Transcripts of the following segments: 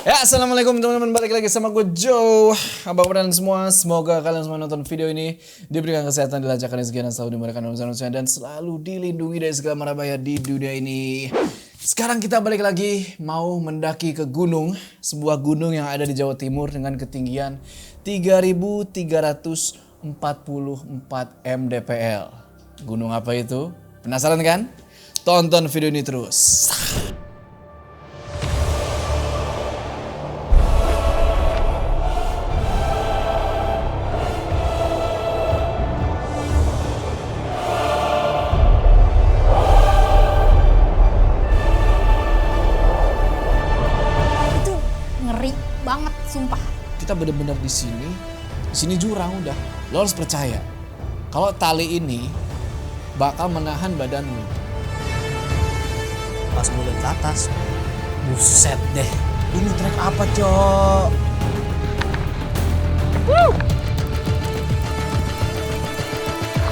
Ya, assalamualaikum teman-teman, balik lagi sama gue Joe. Apa kabar kalian semua? Semoga kalian semua nonton video ini diberikan kesehatan, dilancarkan rezeki, dan selalu dimurahkan urusan-urusan, dan selalu dilindungi dari segala mara bahaya di dunia ini. Sekarang kita balik lagi mau mendaki ke gunung, sebuah gunung yang ada di Jawa Timur dengan ketinggian 3.344 mdpl. Gunung apa itu? Penasaran kan? Tonton video ini terus. Banget, sumpah. Kita bener-bener di sini jurang udah. Lo harus percaya, kalau tali ini bakal menahan badan lo. Pas gue liat ke atas, buset deh. Ini trek apa, Cok?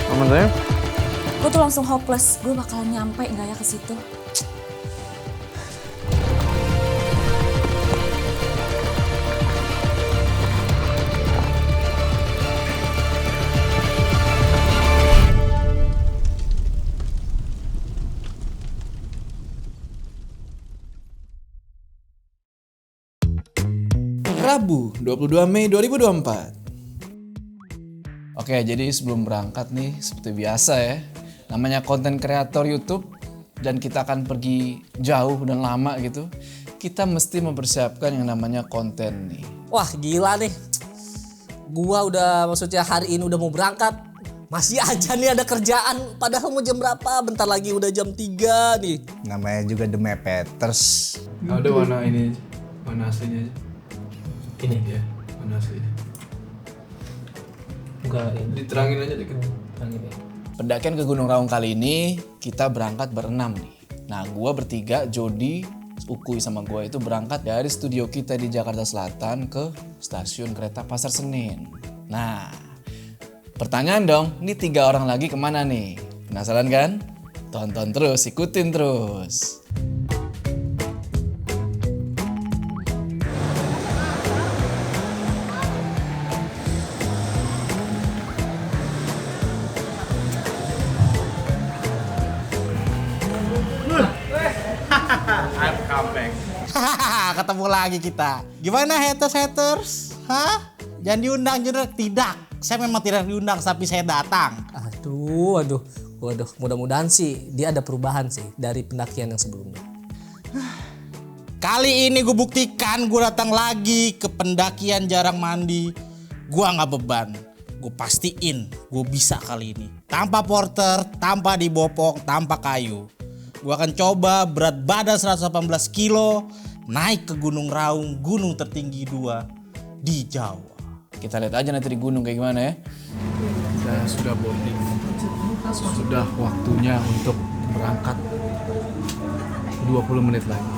Aman saya? Gue tuh langsung hopeless. Gue bakalan nyampe nggak ya ke situ? Rabu 22 Mei 2024. Oke, jadi sebelum berangkat nih, seperti biasa ya, namanya konten kreator YouTube dan kita akan pergi jauh dan lama gitu, kita mesti mempersiapkan yang namanya konten nih. Wah, gila nih. Gua maksudnya hari ini udah mau berangkat. Masih aja nih ada kerjaan. Padahal mau jam berapa? Bentar lagi udah jam 3 nih. Namanya juga The Mapeters. Nah, udah warna ini, warna aslinya aja. Ini Ya, warna aslinya. enggak ini. Diterangin aja dikit. Pendakian ke Gunung Raung kali ini kita berangkat berenam nih. Nah, gua bertiga, Jody, Ukuy sama gua itu berangkat dari studio kita di Jakarta Selatan ke stasiun kereta Pasar Senen. Nah, pertanyaan dong, ini 3 orang lagi kemana nih? Penasaran kan? Tonton terus, ikutin terus. Ketemu lagi kita. Gimana haters? Hah? Jangan diundang juga? Tidak. Saya memang tidak diundang, tapi saya datang. Waduh. Mudah-mudahan sih dia ada perubahan sih dari pendakian yang sebelumnya. Kali ini gue buktikan gue datang lagi ke pendakian jarang mandi. Gue nggak beban. Gue pastiin gue bisa kali ini. Tanpa porter, tanpa dibopong, tanpa kayu. Gue akan coba berat badan 118 kilo naik ke Gunung Raung, gunung tertinggi 2 di Jawa. Kita lihat aja nanti di gunung kayak gimana ya. Kita sudah boarding. Sudah waktunya untuk berangkat. 20 menit lagi.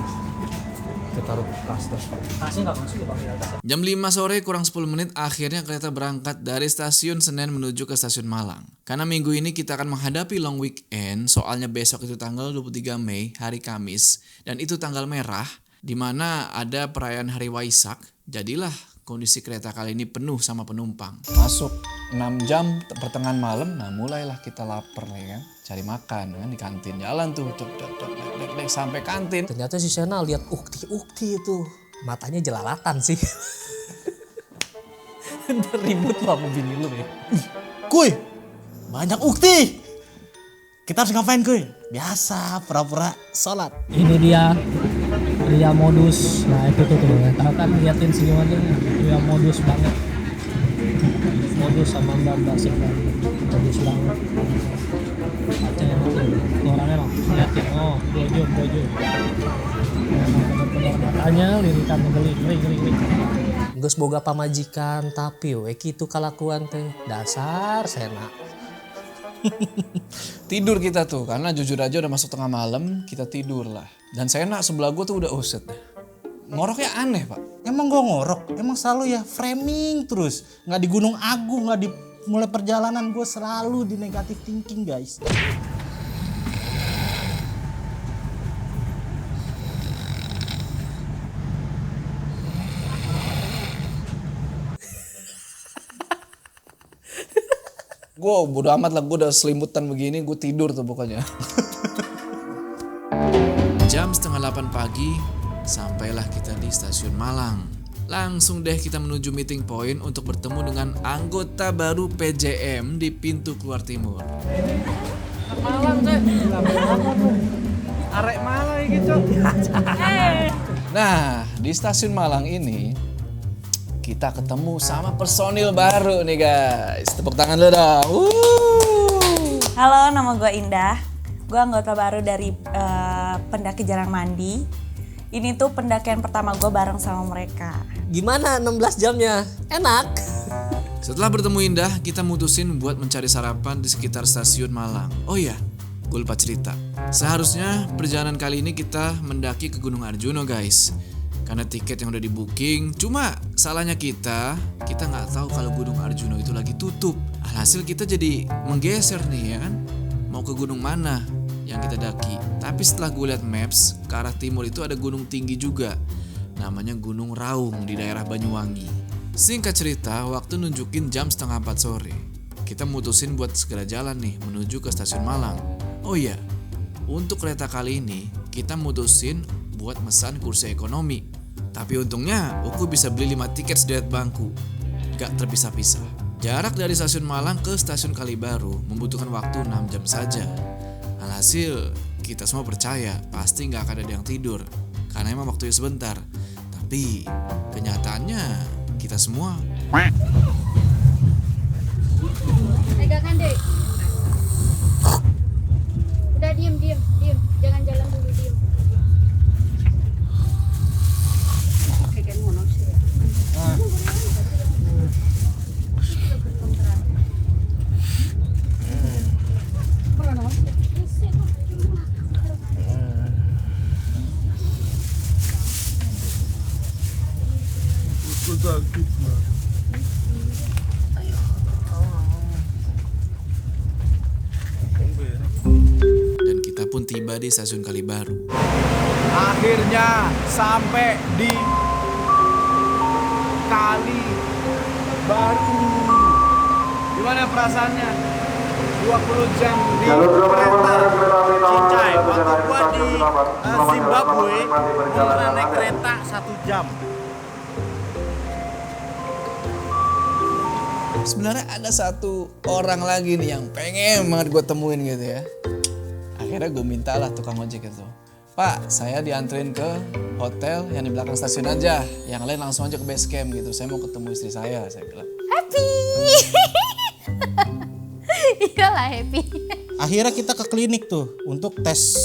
Kita taruh tas. Tasnya nggak masuk ya, Bang? Jam 5 sore kurang 10 menit akhirnya kereta berangkat dari stasiun Senen menuju ke stasiun Malang. Karena minggu ini kita akan menghadapi long weekend, soalnya besok itu tanggal 23 Mei, hari Kamis, dan itu tanggal merah, di mana ada perayaan Hari Waisak. Jadilah kondisi kereta kali ini penuh sama penumpang. Masuk 6 jam pertengahan malam, nah mulailah kita lapar ya kan. Cari makan kan di kantin. Jalan tuh, dek sampai kantin. Ternyata si Sena lihat ukti itu. Matanya jelalatan sih. Udah ribut lo sama bini lu ya. Kuy, banyak ukti. Kita harus ngapain kuy? Biasa, pura-pura sholat. Ini dia modus. Nah itu tuh tahu kan, liatin senyumannya, dia modus banget, modus sama mbak sekali, modus banget. Aceh orangnya emang liatin, oh bojo bener-bener matanya lirikan geli. Geus boga pamajikan tapi we kitu kalakuan teh dasar Sena. Tidur kita tuh, karena jujur aja udah masuk tengah malam, kita tidur lah. Dan Sena sebelah gue tuh udah uset. Ngoroknya aneh pak. Emang gue ngorok? Emang selalu ya framing terus. Nggak di Gunung Agung, nggak di mulai perjalanan gue selalu di negative thinking guys. Gue bodo amat lah, gue udah selimutan begini, gue tidur tuh pokoknya. Jam 7:30 pagi, sampailah kita di stasiun Malang. Langsung deh kita menuju meeting point untuk bertemu dengan anggota baru PJM di pintu keluar timur. Arek malah gitu. Nah, di stasiun Malang ini kita ketemu sama personil baru nih guys. Tepuk tangan dulu dong. Halo, nama gue Indah. Gue anggota baru dari pendaki jarang mandi. Ini tuh pendakian pertama gue bareng sama mereka. Gimana 16 jamnya? Enak. Setelah bertemu Indah, kita mutusin buat mencari sarapan di sekitar stasiun Malang. Oh iya, gue lupa cerita. Seharusnya perjalanan kali ini kita mendaki ke Gunung Arjuna guys. Karena tiket yang udah di booking, cuma salahnya kita nggak tahu kalau Gunung Arjuna itu lagi tutup. Alhasil kita jadi menggeser nih ya kan, mau ke gunung mana yang kita daki. Tapi setelah gue lihat maps, ke arah timur itu ada gunung tinggi juga, namanya Gunung Raung di daerah Banyuwangi. Singkat cerita, waktu nunjukin jam 3:30 sore, kita mutusin buat segera jalan nih menuju ke stasiun Malang. Oh iya, untuk kereta kali ini kita mutusin buat mesan kursi ekonomi. Tapi untungnya aku bisa beli 5 tiket sederet bangku, gak terpisah-pisah. Jarak dari stasiun Malang ke stasiun Kalibaru membutuhkan waktu 6 jam saja. Alhasil kita semua percaya pasti gak akan ada yang tidur, karena emang waktunya sebentar. Tapi kenyataannya kita semua Pegangan deh. Udah diem. Jangan jalan dulu, diem. dan kita pun tiba di stasiun Kalibaru. Akhirnya sampai di Kali Baru. Gimana perasaannya? 20 jam di kereta Cincai. Waktu gua di Zimbabwe, gua naik kereta 1 jam. Sebenarnya ada satu orang lagi nih yang pengen banget gue temuin gitu ya. Akhirnya gue mintalah tukang ojek itu, Pak, saya dianterin ke hotel yang di belakang stasiun aja. Yang lain langsung aja ke base camp gitu. Saya mau ketemu istri saya bilang. Happy. Iyalah happy. Akhirnya kita ke klinik tuh untuk tes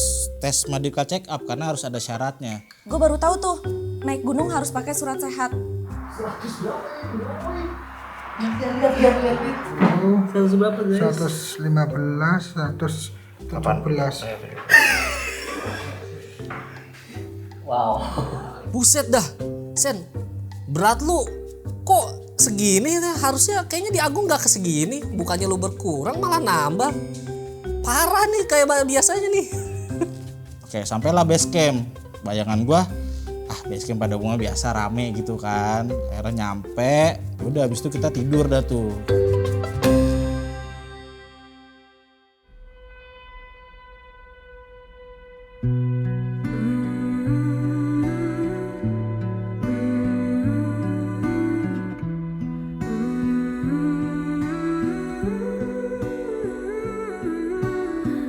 medical check up karena harus ada syaratnya. Gue baru tahu tuh, naik gunung harus pakai surat sehat. 115, 117. Wow. Buset dah. Sen, berat lu kok segini ya? Harusnya kayaknya di Agung gak kesegini. Bukannya lu berkurang malah nambah. Parah nih kayak biasanya nih. Oke, sampailah base camp. Bayangan gua, base camp pada umumnya biasa rame gitu kan. Akhirnya nyampe, udah habis itu kita tidur dah tuh.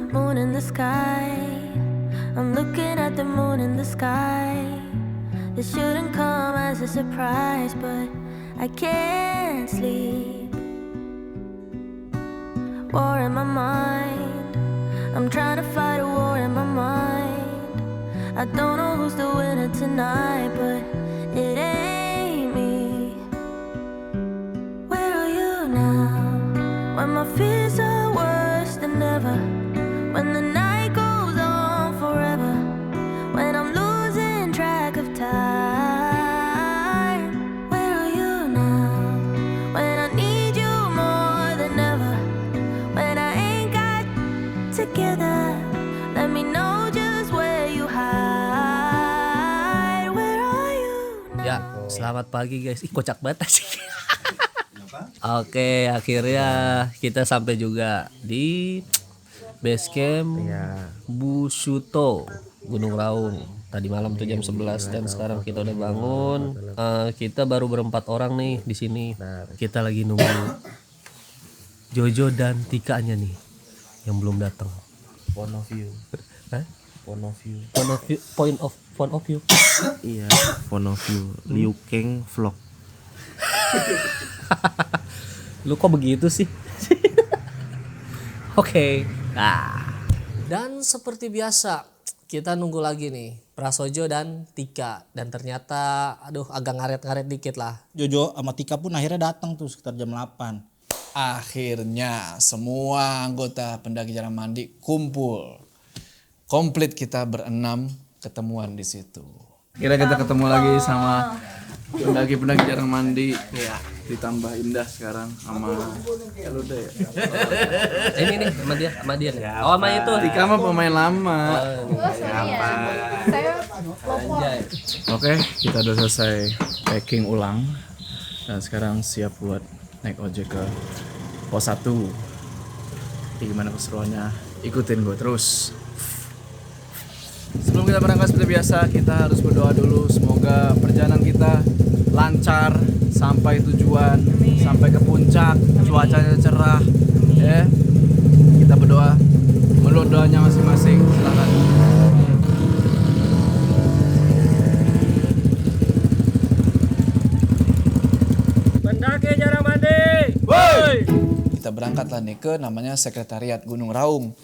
Moon in the sky, I'm looking at the moon in the sky. This shouldn't come as a surprise, but I can't sleep. War in my mind, I'm trying to fight a war in my mind. I don't know who's the winner tonight, but it ain't me. Where are you now? When my fears are worse than ever. When the night goes on forever. When I'm losing track of time. Where are you now? When I need you more than ever. When I ain't got together. Let me know just where you hide. Where are you now? Ya, selamat pagi guys. Ih, kocak banget sih. Oke, akhirnya kita sampai juga di base camp Busuto, Gunung Raung. Tadi malam tuh jam 11 dan sekarang kita udah bangun. Kita baru berempat orang nih di sini. Kita lagi nunggu Jojo dan Tika-nya nih yang belum datang. Point of view. Hah? Point of view. Point of view. Iya, point of view. Liu Kang vlog. Lu kok begitu sih? Oke. Dan seperti biasa kita nunggu lagi nih Prasojo dan Tika, dan ternyata aduh agak ngaret-ngaret dikit lah. Jojo sama Tika pun akhirnya datang tuh sekitar jam 8. Akhirnya semua anggota pendaki Jarang Mandi kumpul. Komplit kita berenam ketemuan di situ. Kira kita ketemu lagi sama pendaki-pendaki Jarang Mandi. Ya, ditambah Indah sekarang sama Eluda ya. Ini nih sama dia nih. Oh, sama itu. Tika mah pemain lama. Anjay. Oke, kita udah selesai packing ulang. Dan sekarang siap buat naik ojek ke pos 1. Gimana keseruannya? Ikutin gue terus. Sebelum kita berangkat seperti biasa, kita harus berdoa dulu. Semoga perjalanan kita lancar sampai tujuan, sampai ke puncak, cuacanya cerah. Ya, kita berdoa. Menurut doanya masing-masing, silakan. Pendaki Jarang Mandi. Kita berangkatlah nih ke namanya Sekretariat Gunung Raung.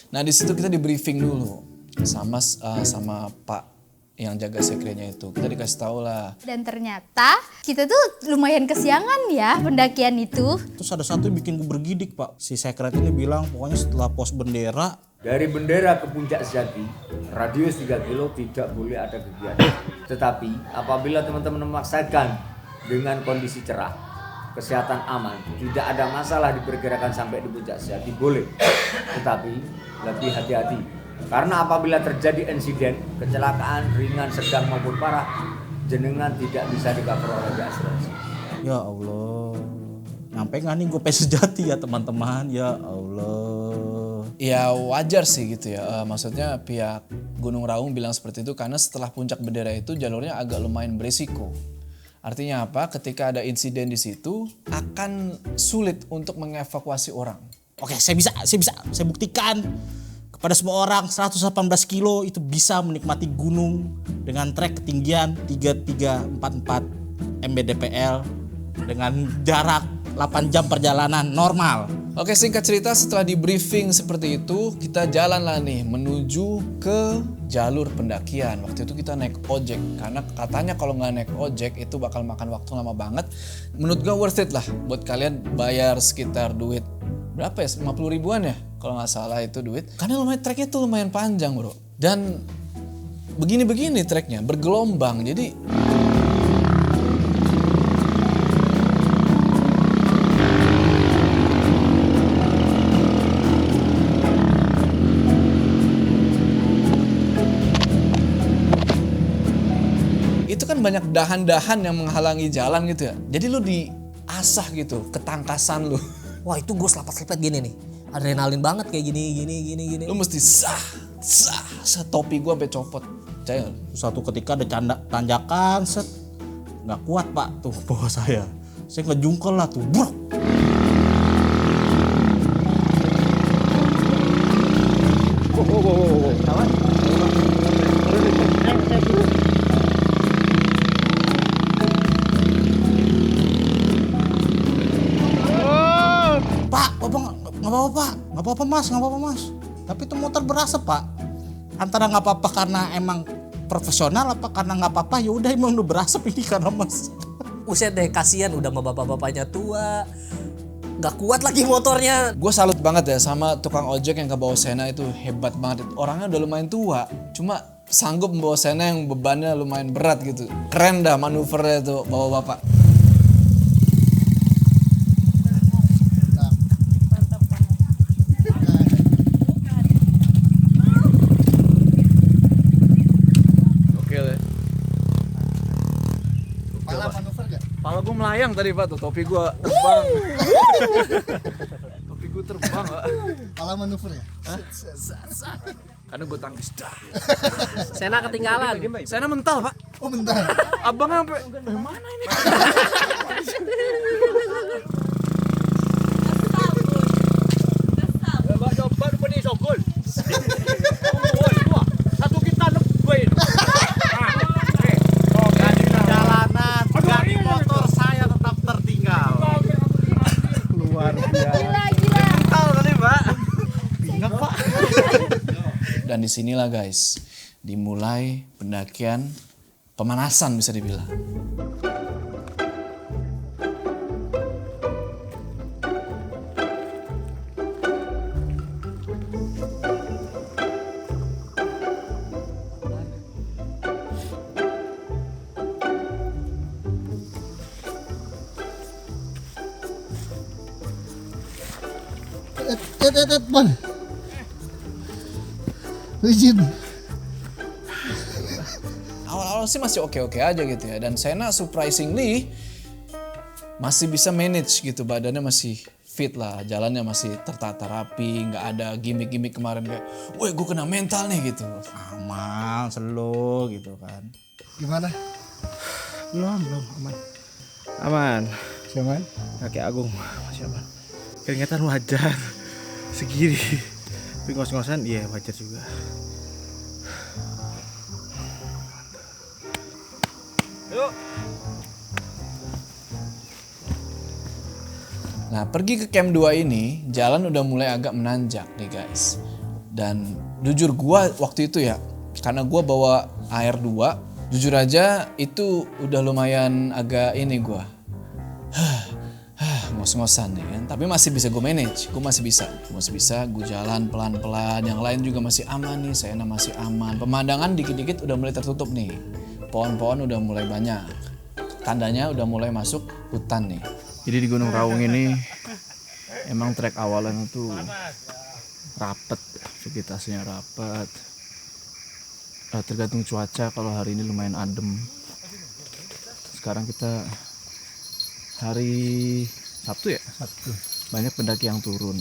Nah di situ kita di briefing dulu sama Pak yang jaga sekretnya itu. Kita dikasih tahu lah. Dan ternyata kita tuh lumayan kesiangan ya pendakian itu. Terus ada satu yang bikin gue bergidik Pak. Si sekret ini bilang pokoknya setelah pos bendera. Dari bendera ke puncak sejati, radius 3 kilo tidak boleh ada kegiatan. Tetapi apabila teman-teman memaksakan dengan kondisi cerah, kesehatan aman, tidak ada masalah diperkirakan sampai di puncak sejati, boleh. Tetapi lebih hati-hati. Karena apabila terjadi insiden, kecelakaan ringan, sedang maupun parah, jenengan tidak bisa di-cover oleh asuransi. Ya Allah. Nyampe gak nih gue sejati ya teman-teman. Ya Allah. Ya wajar sih gitu ya. Maksudnya pihak Gunung Raung bilang seperti itu karena setelah puncak bendera itu jalurnya agak lumayan berisiko. Artinya apa? Ketika ada insiden di situ akan sulit untuk mengevakuasi orang. Oke, saya buktikan kepada semua orang 118 kilo itu bisa menikmati gunung dengan trek ketinggian 3344 mdpl dengan jarak 8 jam perjalanan normal. Oke, singkat cerita setelah di briefing seperti itu kita jalan lah nih menuju ke jalur pendakian. Waktu itu kita naik ojek karena katanya kalau nggak naik ojek itu bakal makan waktu lama banget. Menurut gue worth it lah buat kalian bayar sekitar duit berapa ya, 50 ribuan ya kalau nggak salah itu duit. Karena lumayan treknya tuh lumayan panjang bro. Dan begini-begini treknya bergelombang jadi itu kan banyak dahan-dahan yang menghalangi jalan gitu ya. Jadi lu diasah gitu ketangkasan lu. Wah itu gue selapet-selapet gini nih. Adrenalin banget kayak gini. Lu mesti sah, topi gue sampai copot. Percaya nggak? Suatu ketika ada tanjakan set. Gak kuat Pak tuh bawa saya. Saya ngejungkel lah tuh. Brok. Nggak apa-apa mas. Tapi itu motor berasap Pak. Antara nggak apa-apa karena emang profesional apa karena nggak apa-apa ya udah emang udah berasap ini karena mas. Uset deh kasihan udah sama bapak-bapaknya tua. Nggak kuat lagi motornya. Gue salut banget ya sama tukang ojek yang ke bawah Sena itu hebat banget. Orangnya udah lumayan tua, cuma sanggup membawa Sena yang bebannya lumayan berat gitu. Keren dah manuvernya tuh bawa bapak. Kepala gue melayang tadi Pak, tuh topi gue terbang. Topi gue terbang Pak. Kalah manuver ya? Karena gue tangkis. Sena ketinggalan. Saya mental Pak. Oh bentar. Abang sampai mana ini? Satu kita lebih. Jalanan, dari motor saya tetap tertinggal. Luar biasa. Mental tadi Pak. Ingat Pak. Dan disinilah guys, dimulai pendakian pemanasan bisa dibilang. Pan. Rigid. Awal-awal sih masih oke-oke aja gitu ya. Dan Sena surprisingly masih bisa manage gitu, badannya masih fit lah, jalannya masih tertata rapi, nggak ada gimmick-gimmick kemarin kayak, woi gue kena mental nih gitu. Aman, slow gitu kan. Gimana? Belum aman. Aman. Siapa? Kakek Agung masih aman. Keringetan wajar. Segini. Tapi ngos-ngosan iya wajar juga. Nah, pergi ke camp 2 ini, jalan udah mulai agak menanjak nih guys. Dan jujur gua waktu itu ya, karena gua bawa AR2, jujur aja itu udah lumayan agak ini gua. Ngos-ngosan ya kan, tapi masih bisa gue manage, gue masih bisa gue jalan pelan-pelan, yang lain juga masih aman nih, saya masih aman, pemandangan dikit-dikit udah mulai tertutup nih, pohon-pohon udah mulai banyak, tandanya udah mulai masuk hutan nih. Jadi di Gunung Raung ini emang trek awalnya tuh rapet, vegetasinya rapet. Tergantung cuaca, kalau hari ini lumayan adem. Sekarang kita hari Sabtu ya? Sabtu. Banyak pendaki yang turun.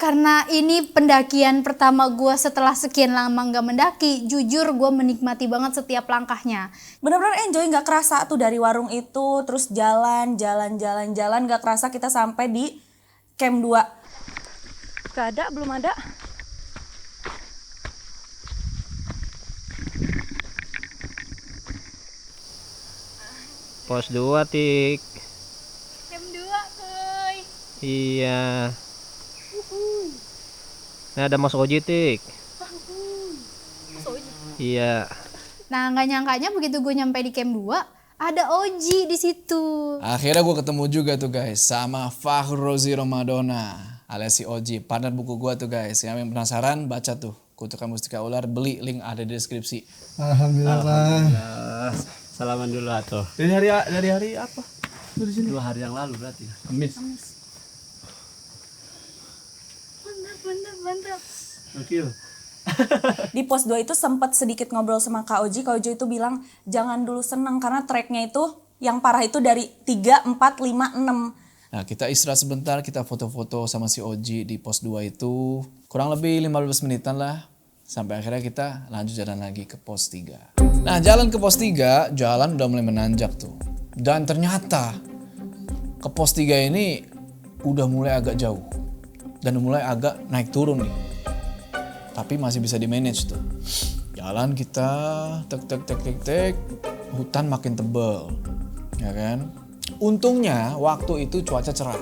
Karena ini pendakian pertama gue setelah sekian lama nggak mendaki, jujur gue menikmati banget setiap langkahnya. Bener-bener enjoy, nggak kerasa tuh dari warung itu terus jalan nggak kerasa kita sampai di camp 2. Gak ada, belum ada. Pos 2 Tik. Camp 2 kuy. Iya. Nah ada Mas Oji Tik. Iya. Nah nggak nyangkanya begitu gue nyampe di camp 2 ada Oji di situ. Akhirnya gue ketemu juga tuh guys sama Fahrozi Ramadona alias si Oji, partner buku gue tuh guys. Yang penasaran baca tuh Kutukan Mustika Ular, beli, link ada di deskripsi. Alhamdulillah. Salaman dulu atuh. Dari hari apa? Dari sini 2 hari yang lalu berarti. Kamis. Mantap. Gokil. Di pos 2 itu sempat sedikit ngobrol sama Kak Oji. Kak Oji itu bilang jangan dulu senang karena treknya itu yang parah itu dari 3, 4, 5, 6. Nah kita istirahat sebentar, kita foto-foto sama si Oji di pos 2 itu. Kurang lebih 15 menitan lah. Sampai akhirnya kita lanjut jalan lagi ke pos 3. Nah jalan ke pos 3, jalan udah mulai menanjak tuh. Dan ternyata ke pos 3 ini udah mulai agak jauh. Dan mulai agak naik turun nih. Tapi masih bisa di manage tuh. Jalan kita tek, hutan makin tebal. Ya kan? Untungnya waktu itu cuaca cerah.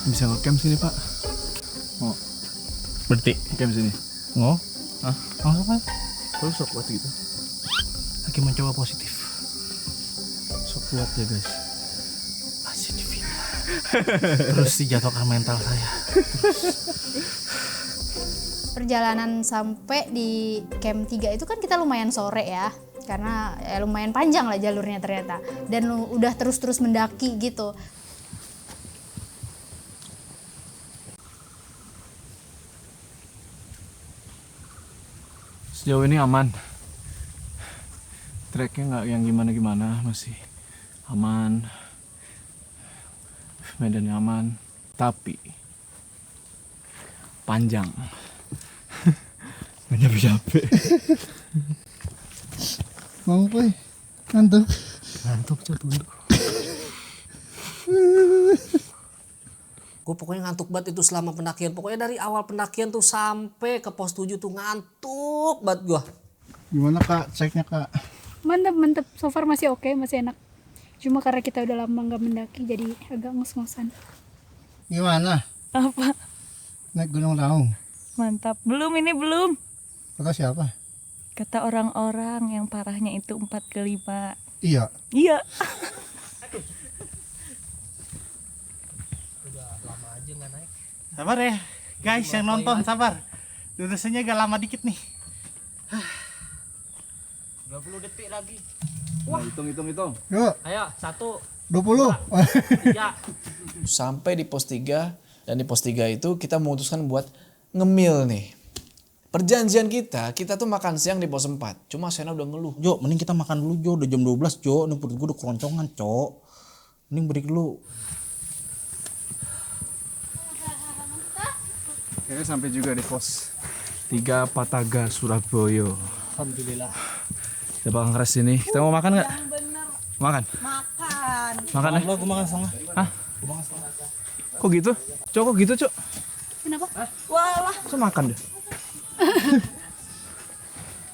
Bisa nge-camp sini Pak? Oh. Berarti Camp sini? oh Hah? langsung kan Lu sok kuat gitu? lagi mencoba positif. Sok kuat ya guys. Masih di villa. Terus dijatuhkan mental saya. Perjalanan sampai di camp 3 itu kan kita lumayan sore ya. Karena ya lumayan panjang lah jalurnya ternyata. Dan udah terus-terus mendaki gitu. Sejauh ini aman. Treknya nggak yang gimana-gimana, masih aman, medannya aman, tapi panjang. Nggak capek-capek. Mau Boy? Ngantuk. Ngantuk tunduk. Gue pokoknya ngantuk banget itu selama pendakian. Pokoknya dari awal pendakian tuh sampai ke pos 7 tuh ngantuk banget gue. Gimana Kak? Ceknya Kak? Mantap, so far masih oke, masih enak. Cuma karena kita udah lama nggak mendaki jadi agak ngos-ngosan. Gimana? Apa? Naik Gunung Raung. Mantap. Belum. Kata siapa? Kata orang-orang yang parahnya itu 4 ke 5. Iya. Iya. Sabar ya, guys yang nonton sabar. Durasinya agak lama dikit nih. 20 detik lagi. Wah, hitung. Yuk. Ayo, 1, 20. 3. Sampai di pos 3, dan di pos 3 itu kita memutuskan buat ngemil nih. Perjanjian kita tuh makan siang di pos 4. Cuma Sena udah ngeluh. Jo, mending kita makan dulu Jo, udah jam 12 Jo. Ini perut gue udah keroncongan Cok. Mending break dulu. Akhirnya sampai juga di pos 3 Pataga, Surabaya. Alhamdulillah. Kita bakal ngeres sini. Kita mau makan nggak? Makan. Makan ya? Gue makan setengah. Hah? Kok gitu? Cok, kok gitu, Cok? Kenapa? Walah. Kok makan deh?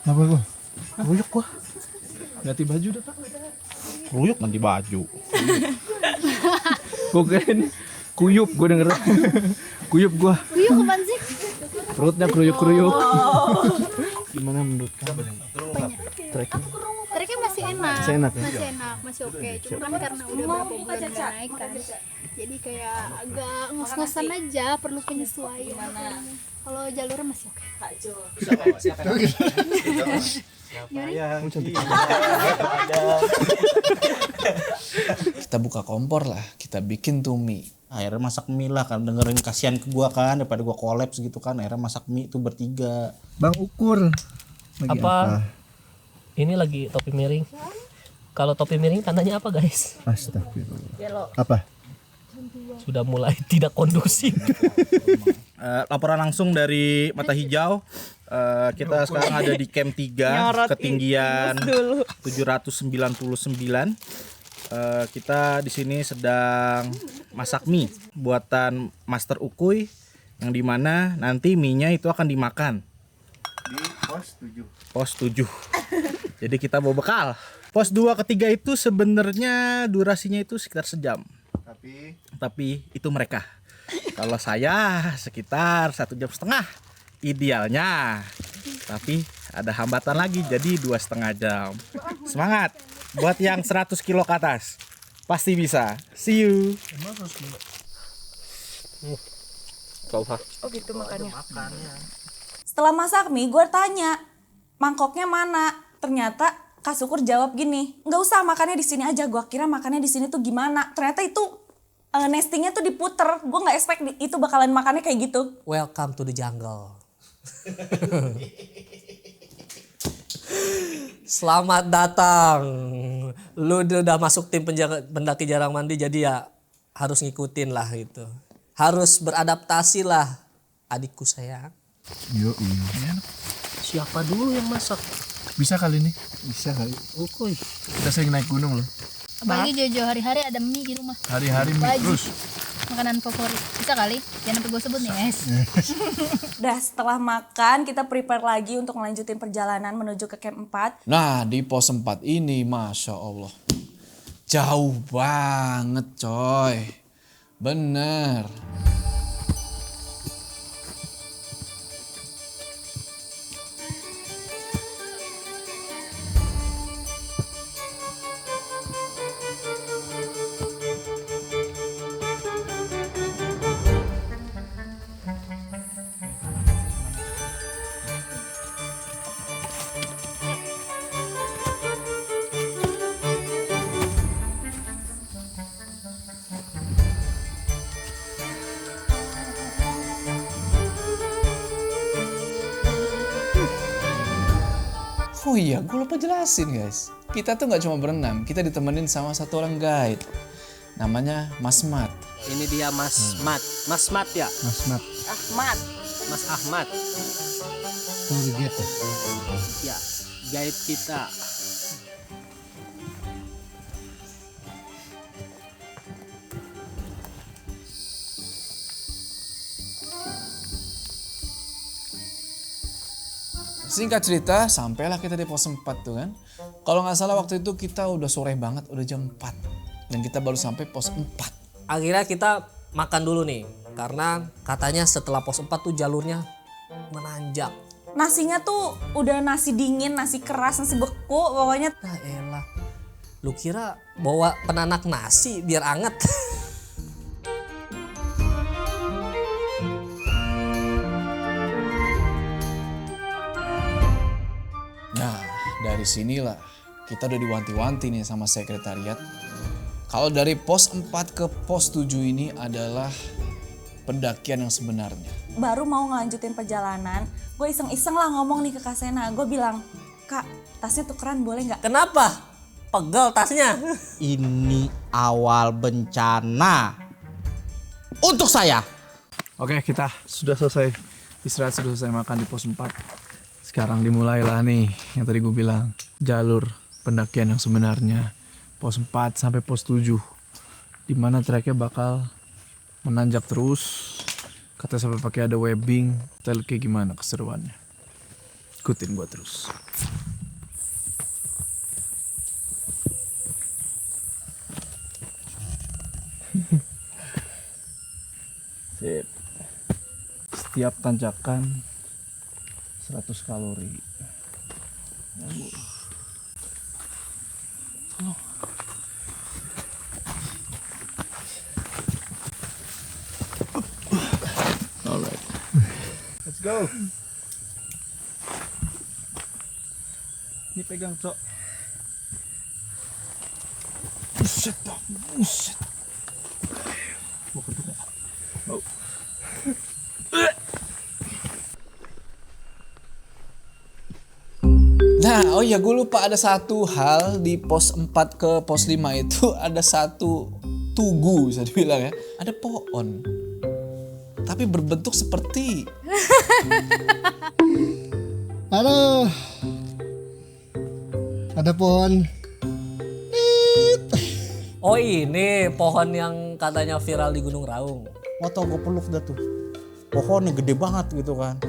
Apa gua? Ruyuk gua. Ganti baju dah, Pak. Ruyuk ganti baju. Gua kirain kuyup, gua denger. Kuyup gua. Kuyuk apaan sih? Perutnya kruyuk-kruyuk. Gimana menurut kamu? Treknya masih enak. Masih enak ya? Masih enak, masih oke. Cuma kan karena udah berapa bulan nggak naik kan. Jadi kayak agak ngos-ngosan aja, perlu penyesuaian. Kalau jalurnya masih oke. Kita buka kompor lah, kita bikin tuh mie. Akhirnya masak mie lah kan, dengerin kasihan ke gua kan daripada gua kolaps gitu kan. Akhirnya masak mie tuh bertiga. Bang Ukur. Lagi Apa? Ini lagi topi miring. Kalau topi miring tandanya apa guys? Astagfirullah. Apa? Sudah mulai tidak kondusif. Laporan langsung dari Mata Hijau. Kita sekarang ada di camp 3, ketinggian 799. Kita di sini sedang masak mie buatan Master Ukuy, yang dimana nanti mie-nya itu akan dimakan di pos 7. Jadi kita bawa bekal. Pos 2 ketiga itu sebenarnya durasinya itu sekitar sejam. Tapi itu mereka. Kalau saya sekitar 1,5 jam idealnya. Tapi ada hambatan lagi jadi 2,5 jam. Semangat buat yang 100 kilo ke atas. Pasti bisa. See you. Oh gitu makannya. Setelah masak mie, gue tanya, mangkoknya mana? Ternyata Kak Syukur jawab gini, nggak usah makannya di sini aja. Gue kira makannya di sini tuh gimana? Ternyata itu nestingnya tuh diputer. Gue nggak expect itu bakalan makannya kayak gitu. Welcome to the jungle. Selamat datang. Lu udah masuk tim pendaki jarang mandi, jadi ya harus ngikutin lah gitu. Harus beradaptasi lah, adikku sayang. Yuk. Siapa dulu yang masak? Bisa kali ini. Bisa kali. Ukuy. Kita sering naik gunung loh. Apalagi Jojo hari-hari ada mie di rumah. Hari-hari mie Wajib. terus. Makanan favorit. Bisa kali? Jangan sampai gue sebut nih, guys. Udah setelah makan, kita prepare lagi untuk melanjutin perjalanan menuju ke camp 4. Nah, di pos 4 ini Masya Allah jauh banget coy. Bener. Oh iya, gue lupa jelasin guys. Kita tuh nggak cuma berenam, kita ditemenin sama satu orang guide. Namanya Mas Mat. Ini dia Mas Mat. Mas Mat ya? Mas Mat. Ahmad. Mas Ahmad. Tour guide. Ya, guide kita. Singkat cerita, sampailah kita di pos 4 tuh kan. Kalau nggak salah waktu itu kita udah sore banget, udah jam 4. Dan kita baru sampai pos 4. Akhirnya kita makan dulu nih. Karena katanya setelah pos 4 tuh jalurnya menanjak. Nasinya tuh udah nasi dingin, nasi keras, nasi beku pokoknya. Nah elah, lu kira bawa penanak nasi biar anget? Nah, dari sinilah kita udah diwanti-wanti nih sama sekretariat. Kalau dari pos 4 ke pos 7 ini adalah pendakian yang sebenarnya. Baru mau ngelanjutin perjalanan, gue iseng-iseng lah ngomong nih ke Kak Sena. Gue bilang, Kak, tasnya tukeran boleh nggak? Kenapa? Pegel tasnya. Ini awal bencana untuk saya. Oke, kita sudah selesai istirahat, sudah selesai makan di pos 4. Sekarang dimulailah nih yang tadi gue bilang, jalur pendakian yang sebenarnya. Pos 4 sampai pos 7. Dimana treknya bakal menanjak terus. Katanya sampai pakai ada webbing. Kita lihat kayak gimana keseruannya. Ikutin gue terus. Sip. Setiap tanjakan 100 kalori. Alright. Let's go. Ini pegang, Cok. Buset dah, buset. Mau kedua. Oh. Nah, oh iya gue lupa ada satu hal di pos 4 ke pos 5 itu ada satu tugu bisa dibilang ya. Ada pohon. Tapi berbentuk seperti Halo. Ada pohon. Oh ini pohon yang katanya viral di Gunung Raung. Waktu gue peluk dah tuh. Pohonnya gede banget gitu kan.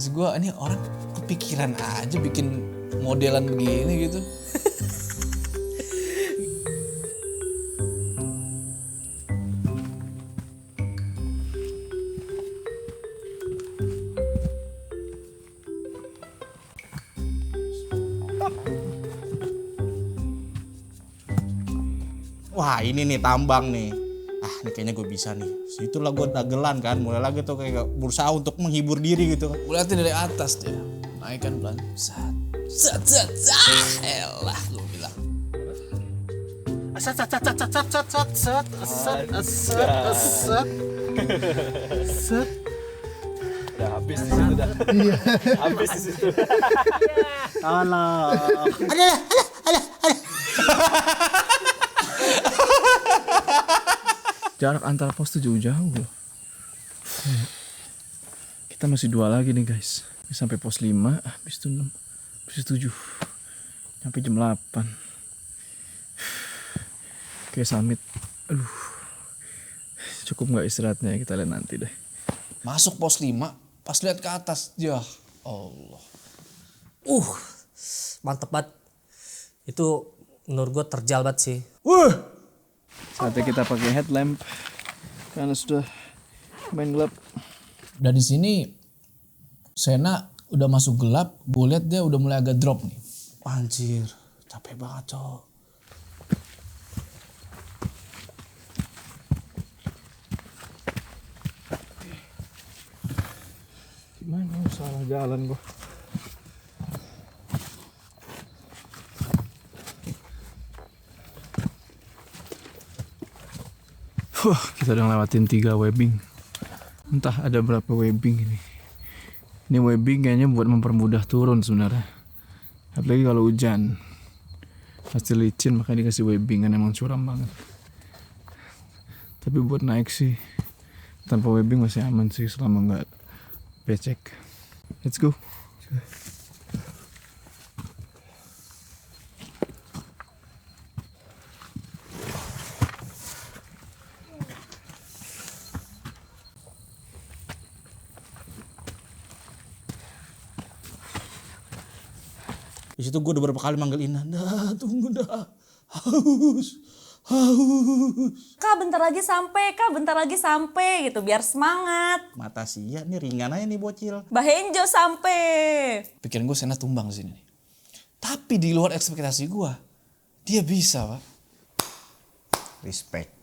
maksud gue ini orang kepikiran aja bikin modelan begini gitu. Wah ini nih tambang nih. Ah ini kayaknya gue bisa nih. Situlah gue dagelan kan. Mulai lagi tuh kayak berusaha untuk menghibur diri gitu. Gue liatin dari atas dia. Naikkan pelan. Sat. Elah lu bilang. Set. Udah habis di situ dah. Habis di situ. Alah. Jarak antara pos tuh jauh-jauh loh. Kita masih 2 lagi nih guys. Sampai pos 5, habis itu 6, habis itu 7. Sampai jam 8. Oke summit. Aduh. Cukup nggak istirahatnya, kita lihat nanti deh. Masuk pos 5, pas lihat ke atas, ya Allah. Mantep banget. Itu menurut gue terjal banget sih. Saatnya kita pakai headlamp karena sudah main gelap. Dan di sini Sena udah masuk gelap, gue lihat dia udah mulai agak drop nih. Anjir, capek banget cok. Gimana salah jalan gua. Kita udah ngelewatin 3 webbing. Entah ada berapa webbing ini. Ini webbing kayaknya buat mempermudah turun sebenarnya. Apalagi kalau hujan. Pasti licin makanya dikasih webbing kan, emang curam banget. Tapi buat naik sih tanpa webbing masih aman sih selama nggak becek. Let's go. Di situ gue udah beberapa kali manggil Indah, dah tunggu dah, haus. Kak bentar lagi sampai gitu biar semangat. Mata sia nih ringan aja nih bocil. Mbak Henjo sampai. Pikiran gue Sena tumbang di sini. Tapi di luar ekspektasi gue, dia bisa, Pak. Respect.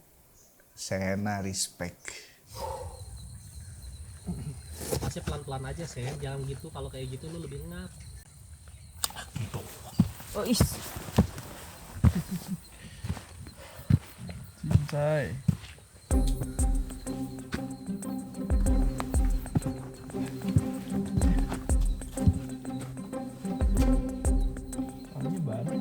Sena respect. Masih pelan-pelan aja Sen, jangan gitu, kalau kayak gitu lu lebih ngap. Oh is. Cincai. Orangnya baru.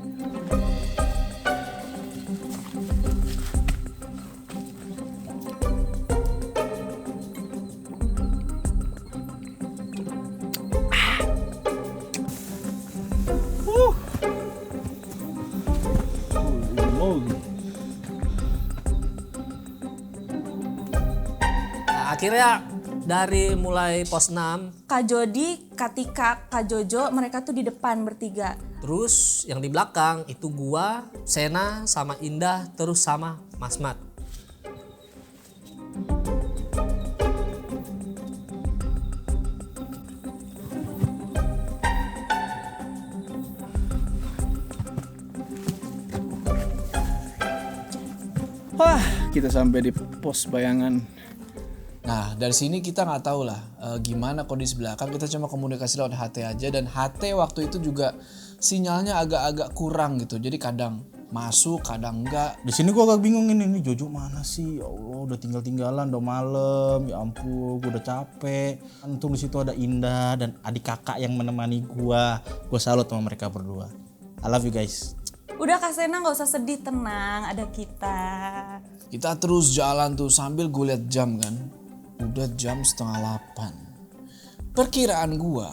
Nah, akhirnya dari mulai pos 6, Kak Jody, Kak Tika, Kak Jojo mereka tuh di depan bertiga. terus yang di belakang itu gua, Sena, sama Indah, terus sama Mas Mat. Wah, kita sampai di pos bayangan. Nah dari sini kita nggak tahu lah gimana kondisi belakang. Kita cuma komunikasi lewat HT aja, dan HT waktu itu juga sinyalnya agak-agak kurang gitu. Jadi kadang masuk, kadang enggak. Di sini gue agak bingung ini Jojo mana sih? Ya Allah, udah tinggal-tinggalan, udah malam. Ya ampun, gue udah capek. Untung di situ ada Indah dan adik kakak yang menemani gue. Gue salut sama mereka berdua. I love you guys. Udah Kak Sena gak usah sedih, tenang, ada kita. Kita terus jalan tuh sambil gue liat jam kan. Udah jam 7:30. Perkiraan gua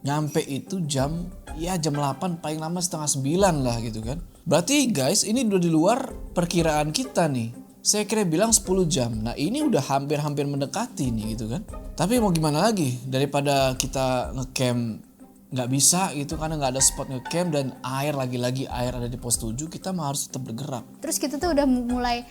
nyampe itu jam 8 paling lama 8:30 lah gitu kan. Berarti guys ini udah di luar perkiraan kita nih. Saya kira bilang 10 jam. Nah ini udah hampir-hampir mendekati nih gitu kan. Tapi mau gimana lagi, daripada kita ngecamp nggak bisa gitu karena nggak ada spot ngecamp dan lagi-lagi air ada di pos 7, kita mah harus tetap bergerak. Terus kita tuh udah mulai,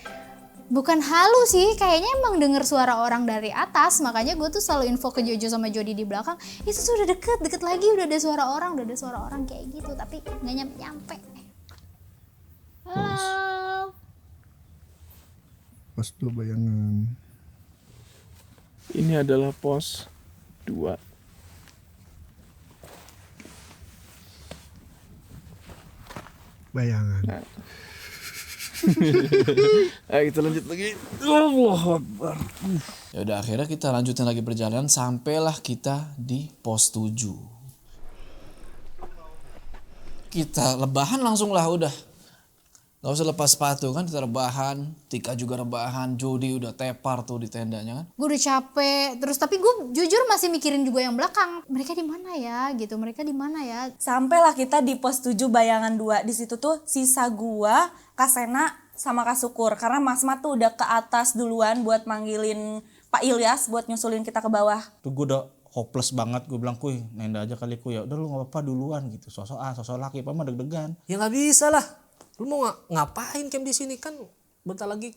bukan halu sih, kayaknya emang denger suara orang dari atas. Makanya gue tuh selalu info ke Jojo sama Jody di belakang, itu tuh udah deket lagi, udah ada suara orang kayak gitu, tapi nggak nyampe. Halo. Pos 2 bayangan. Ini adalah pos 2. Bayangan. Ayo kita lanjut lagi. Allahu Akbar. Ya udah akhirnya kita lanjutin lagi perjalanan sampailah kita di pos 7. Kita rebahan langsung lah udah. Gak usah lepas sepatu kan, kita rebahan. Tika juga rebahan, Jody udah tepar tuh di tendanya kan. Gue udah capek, terus tapi gue jujur masih mikirin juga yang belakang. Mereka di mana ya gitu, mereka di mana ya. Sampailah kita di pos 7 bayangan 2. Di situ tuh sisa gua, Kak Sena sama Kak Syukur. Karena Mas Mat tuh udah ke atas duluan buat manggilin Pak Ilyas buat nyusulin kita ke bawah. Tuh gue udah hopeless banget, gue bilang kuy nenda aja kali kuy, ya udah lu nggak apa-apa duluan gitu. Sosok laki, apa mah deg-degan. Ya nggak bisa lah. Lu mau ngapain camp di sini, kan bentar lagi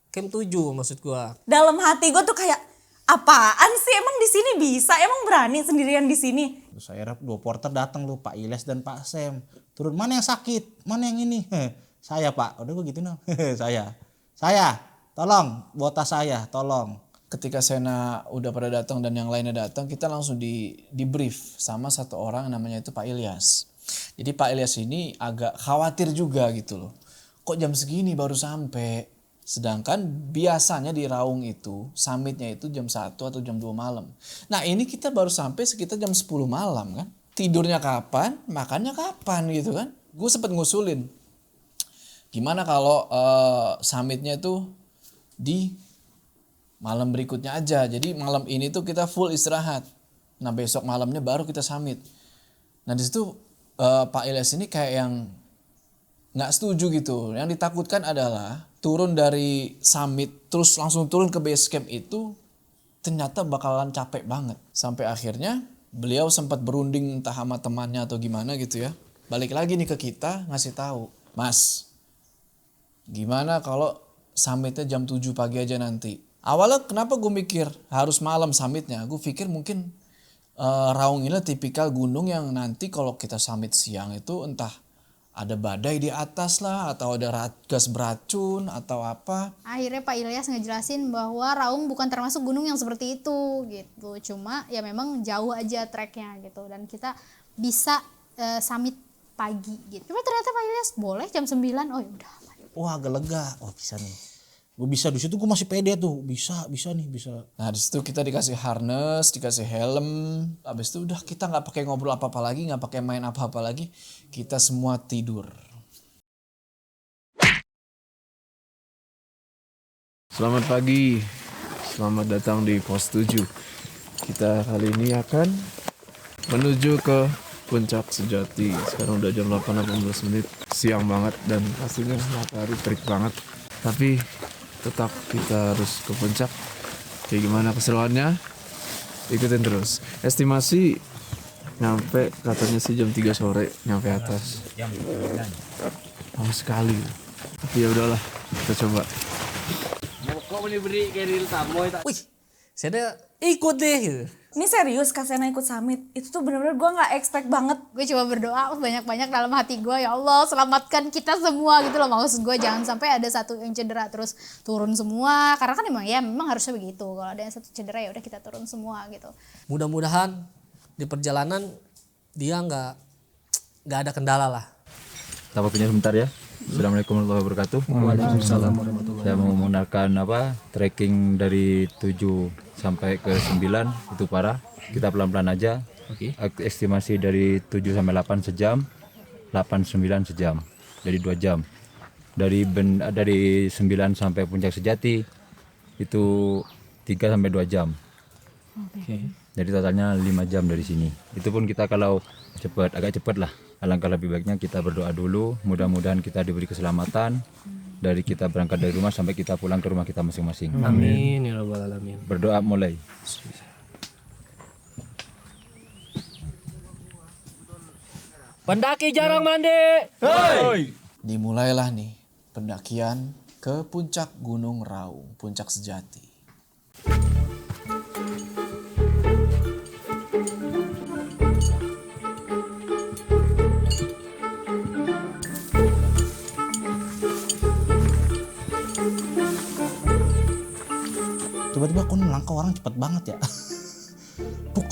camp 7 maksud gua. Dalam hati gue tuh kayak, apaan sih, emang di sini bisa, emang berani sendirian di sini. Terus akhirnya 2 porter datang lu, Pak Iles dan Pak Sam. Turun, mana yang sakit, mana yang ini? Saya Pak, udah gue gitu no. Saya, tolong, bawa tas saya, tolong. Ketika Sena udah pada datang dan yang lainnya datang, kita langsung di brief sama satu orang namanya itu Pak Ilyas. Jadi Pak Ilyas ini agak khawatir juga gitu loh. Kok jam segini baru sampai? Sedangkan biasanya di Raung itu summitnya itu jam 1 atau jam 2 malam. Nah ini kita baru sampai sekitar jam 10 malam kan. Tidurnya kapan, makannya kapan gitu kan. Gue sempet ngusulin. Gimana kalau summitnya itu di malam berikutnya aja. Jadi malam ini tuh kita full istirahat. Nah besok malamnya baru kita summit. Nah di situ Pak Ilyas ini kayak yang nggak setuju gitu. Yang ditakutkan adalah turun dari summit terus langsung turun ke base camp itu ternyata bakalan capek banget. Sampai akhirnya beliau sempat berunding entah sama temannya atau gimana gitu ya. Balik lagi nih ke kita ngasih tahu, Mas, gimana kalau summitnya jam 7 pagi aja nanti. Awalnya kenapa gue mikir harus malam summitnya? Gue pikir mungkin Raung ini tipikal gunung yang nanti kalau kita summit siang itu entah ada badai di atas lah atau ada gas beracun atau apa. Akhirnya Pak Ilyas ngejelasin bahwa Raung bukan termasuk gunung yang seperti itu gitu. Cuma ya memang jauh aja treknya gitu dan kita bisa summit pagi gitu. Cuma ternyata Pak Ilyas boleh jam 9. Oh ya udah. Wah agak lega. Oh bisa nih. Gue bisa di situ gue masih pede tuh. Bisa nih bisa. Nah di situ kita dikasih harness, dikasih helm. Habis itu udah kita nggak pakai ngobrol apa-apa lagi, nggak pakai main apa-apa lagi. Kita semua tidur. Selamat pagi, selamat datang di pos 7. Kita kali ini akan menuju ke Puncak Sejati. Sekarang udah jam 8.18 menit, siang banget dan pastinya matahari terik banget. Tapi tetap kita harus ke puncak. Kayak gimana keseruannya? Ikutin terus. Estimasi nyampe katanya sih jam 3 sore nyampe atas. Lama sekali. Tapi ya udahlah, kita coba. Wih, saya ikut deh gitu. Ini serius Kak Sena ikut summit. Itu tuh bener-bener gue gak expect banget. Gue coba berdoa banyak-banyak dalam hati gue, ya Allah selamatkan kita semua gitu loh. Maksud gue jangan sampai ada satu yang cedera terus turun semua. Karena kan memang harusnya begitu. Kalau ada yang satu cedera ya udah kita turun semua gitu. Mudah-mudahan di perjalanan dia nggak ada kendala lah. Kita waktunya sebentar ya. Assalamualaikum warahmatullahi wabarakatuh. Waalaikumsalam. Saya mau menggunakan trekking dari 7 sampai ke 9 itu parah. Kita pelan-pelan aja. Estimasi dari 7 sampai 8 sejam, 8-9 sejam. Jadi 2 jam. Dari 9 sampai Puncak Sejati itu 3 sampai 2 jam. Jadi totalnya 5 jam dari sini. Itu pun kita kalau agak cepat lah. Alangkah lebih baiknya kita berdoa dulu. Mudah-mudahan kita diberi keselamatan dari kita berangkat dari rumah sampai kita pulang ke rumah kita masing-masing. Amin ya rabbal alamin. Berdoa mulai. Pendaki jarang mandi. Hey! Dimulailah nih pendakian ke puncak Gunung Raung, Puncak Sejati. Tiba-tiba kon melangkah orang cepet banget ya. Puk.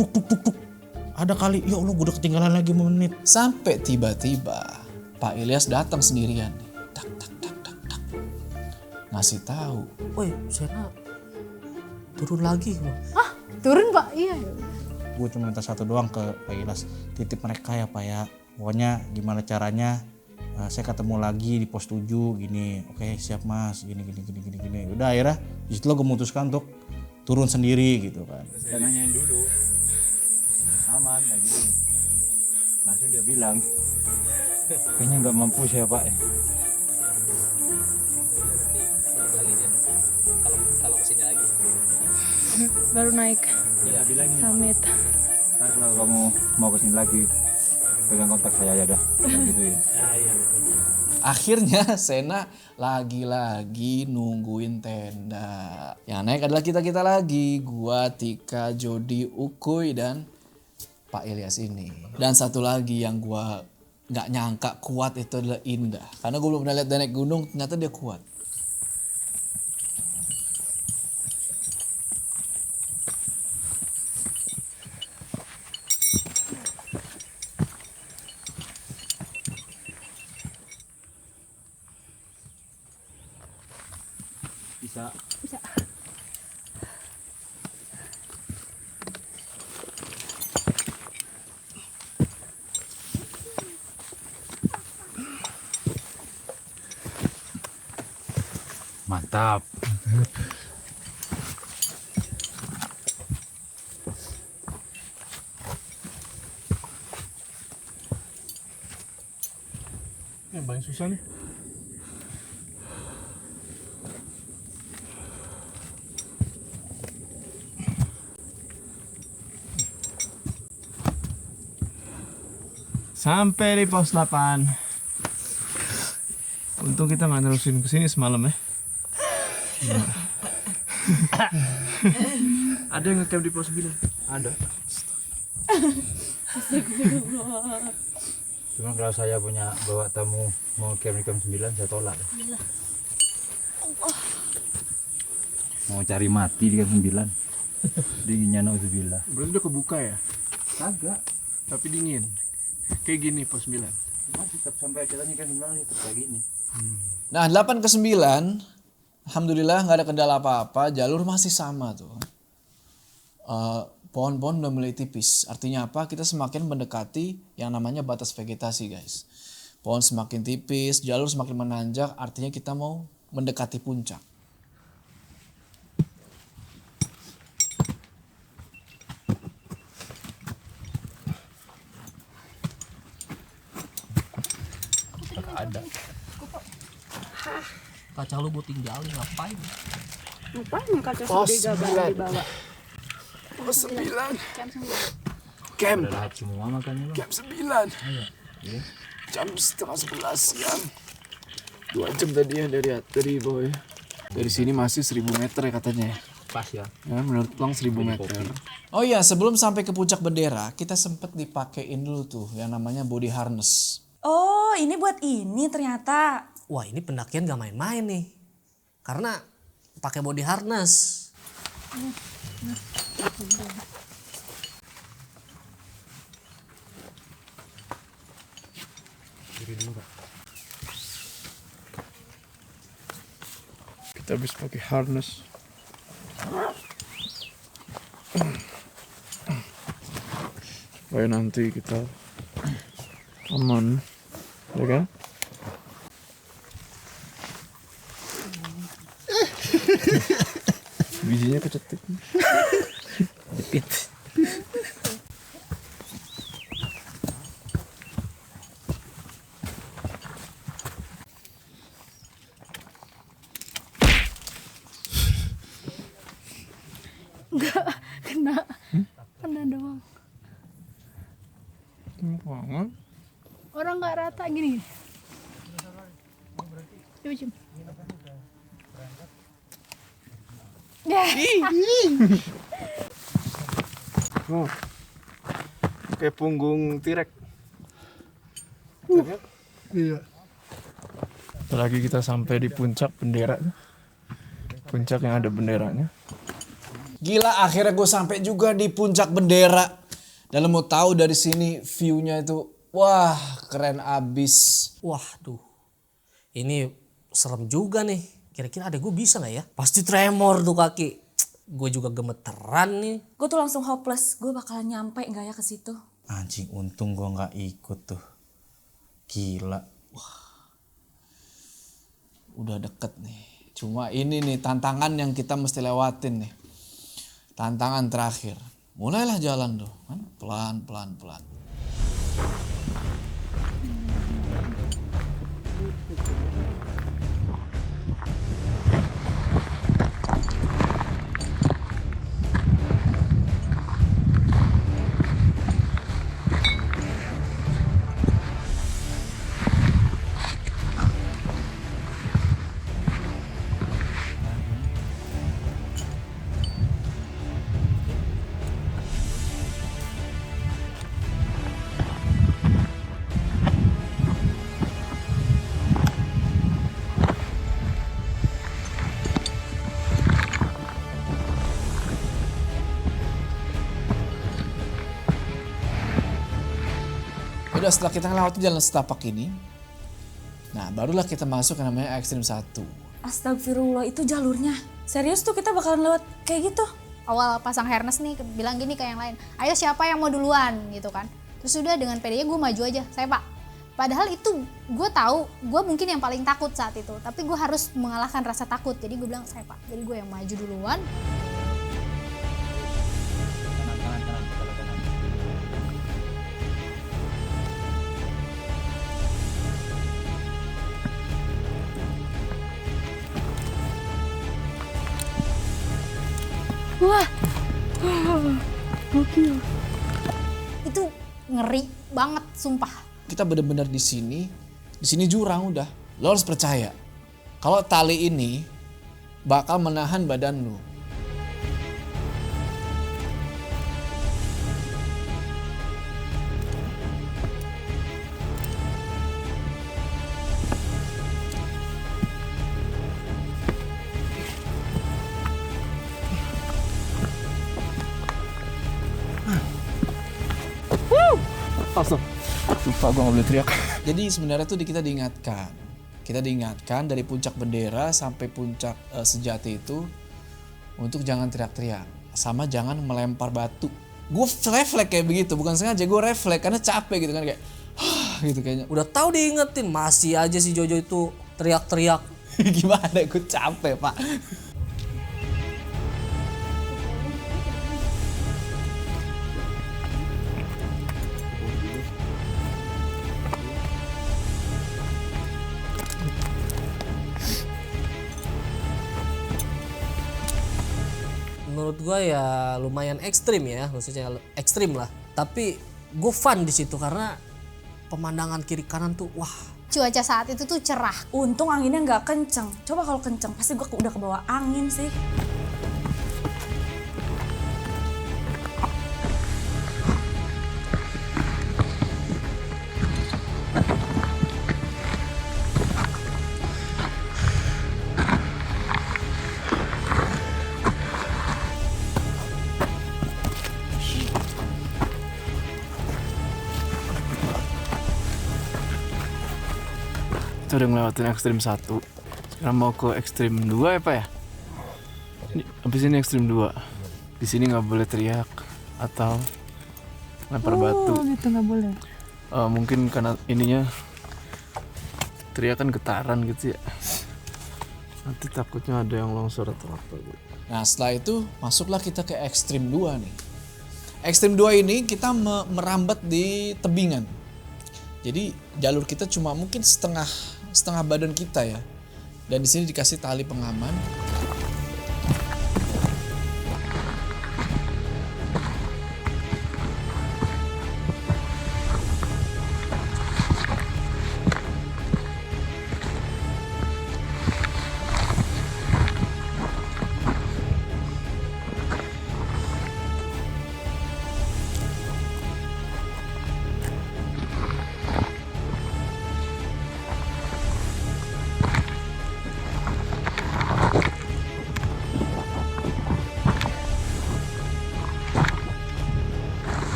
Ada kali, ya Allah gue udah ketinggalan lagi menit. Sampai tiba-tiba Pak Ilyas datang sendirian nih. Tak. Ngasih tahu. Woi, Sena turun lagi. Ah, turun Pak? Iya. Gue cuma minta satu doang ke Pak Ilyas. Titip mereka ya Pak ya. Pokoknya gimana caranya saya ketemu lagi di pos 7 gini. Oke siap mas, gini. Udah akhirnya disitu gue memutuskan untuk turun sendiri gitu kan. Saya nanyain dulu, aman kayak gitu. Langsung dia bilang, kayaknya nggak mampu saya pak. Kalau kesini lagi. Baru naik summit. Nah, kalau kamu mau kesini lagi, pegang kontak saya aja dah. Gituin. Akhirnya Sena lagi-lagi nungguin tenda. Yang naik adalah kita lagi. Gua, Tika, Jody, Ukuy, dan Pak Ilyas ini. Dan satu lagi yang gua gak nyangka kuat itu adalah Indah. Karena gue belum pernah lihat dia naik gunung, ternyata dia kuat. Bisa. Bisa. Mantap. Yang paling susah nih. Sampai di pos 8. Untung kita nggak nerusin kesini semalam ya. Ada yang ngecamp di pos 9? Ada. Cuma kalau saya punya bawa tamu mau camp di camp 9 saya tolak. Mau cari mati di camp 9. Dinginnya nauzubillah. Berarti udah kebuka ya? Kagak. Tapi dingin. Kayak gini pos 9. Masih tetap sampai kita nih camp 9 tetap kayak gini. Nah 8 ke 9, alhamdulillah nggak ada kendala apa-apa, jalur masih sama tuh. Pohon-pohon udah mulai tipis. Artinya apa? Kita semakin mendekati yang namanya batas vegetasi guys. Pohon semakin tipis, jalur semakin menanjak, artinya kita mau mendekati puncak. Ada. Kaca lu gue tinggalin ngapain? Ngapain kaca Pos segede gaban 9. dibawa? Pos 9. Camp 9. Camp. Udah lahat semua makannya bang. Camp 9. Iya. Jam setengah 11 siang. 2 jam tadi ya dari bawah ya. Dari sini masih 1000 meter ya katanya ya. Pas ya. Ya menurut Plang 1000 meter. Oh iya, sebelum sampai ke puncak bendera, kita sempet dipakein dulu tuh yang namanya body harness. Oh, ini buat ini ternyata. Wah ini pendakian gak main-main nih. Karena pakai body harness. Kita habis pakai harness. Supaya nanti kita aman, ya kan? Bijinya kecetik. Jepit. Enggak kena. Kena doang. Banget. Orang nggak rata gini. Coba cium. Ya. Oh. Kayak punggung tirek. Iya. Lagi kita sampai di puncak bendera. Puncak yang ada benderanya. Gila, akhirnya gue sampai juga di puncak bendera. Dan lo mau tahu dari sini view-nya itu, wah keren abis. Waduh. Ini serem juga nih. Kira-kira adek gue bisa gak ya? Pasti tremor tuh kaki. Gue juga gemeteran nih. Gue tuh langsung hopeless. Gue bakalan nyampe nggak ya ke situ? Anjing, untung gue nggak ikut tuh. Gila. Wah, udah deket nih. Cuma ini nih tantangan yang kita mesti lewatin nih. Tantangan terakhir. Mulailah jalan tuh, kan? Pelan. Udah setelah kita melewati jalan setapak ini, nah barulah kita masuk ke namanya ekstrim 1. Astagfirullah, itu jalurnya. Serius tuh kita bakalan lewat kayak gitu? Awal pasang harness nih bilang gini ke yang lain, ayo siapa yang mau duluan gitu kan. Terus udah dengan pedenya gue maju aja, saya Pak. Padahal itu gue tahu gue mungkin yang paling takut saat itu, tapi gue harus mengalahkan rasa takut. Jadi gue bilang saya Pak, jadi gue yang maju duluan. Wah, gokil. Itu ngeri banget, sumpah. Kita bener-bener di sini jurang udah. Lo harus percaya, kalau tali ini bakal menahan badan lo. Lupa gue gak boleh teriak. Jadi sebenarnya tuh kita diingatkan dari puncak bendera sampai puncak sejati itu untuk jangan teriak-teriak, sama jangan melempar batu. Gue refleks kayak begitu, bukan sengaja, gue refleks karena capek gitu kan, kayak gitu kayaknya. Udah tahu diingetin, masih aja si Jojo itu teriak-teriak. Gimana, gue capek Pak. Menurut gue ya lumayan ekstrim ya, maksudnya ekstrim lah. Tapi gue fun di situ karena pemandangan kiri kanan tuh wah. Cuaca saat itu tuh cerah. Untung anginnya nggak kenceng. Coba kalau kenceng pasti gue udah kebawa angin sih. Kita udah ngelewatin ekstrim 1. Sekarang mau ke ekstrim 2 ya Pak ya? Habis ini ekstrim 2. Di sini nggak boleh teriak atau lempar batu. Gitu nggak boleh. Mungkin karena ininya teriakan getaran gitu ya. Nanti takutnya ada yang longsor atau apa gitu. Nah setelah itu masuklah kita ke ekstrim 2 nih. Ekstrim 2 ini kita merambat di tebingan. Jadi jalur kita cuma mungkin setengah badan kita ya. Dan di sini dikasih tali pengaman.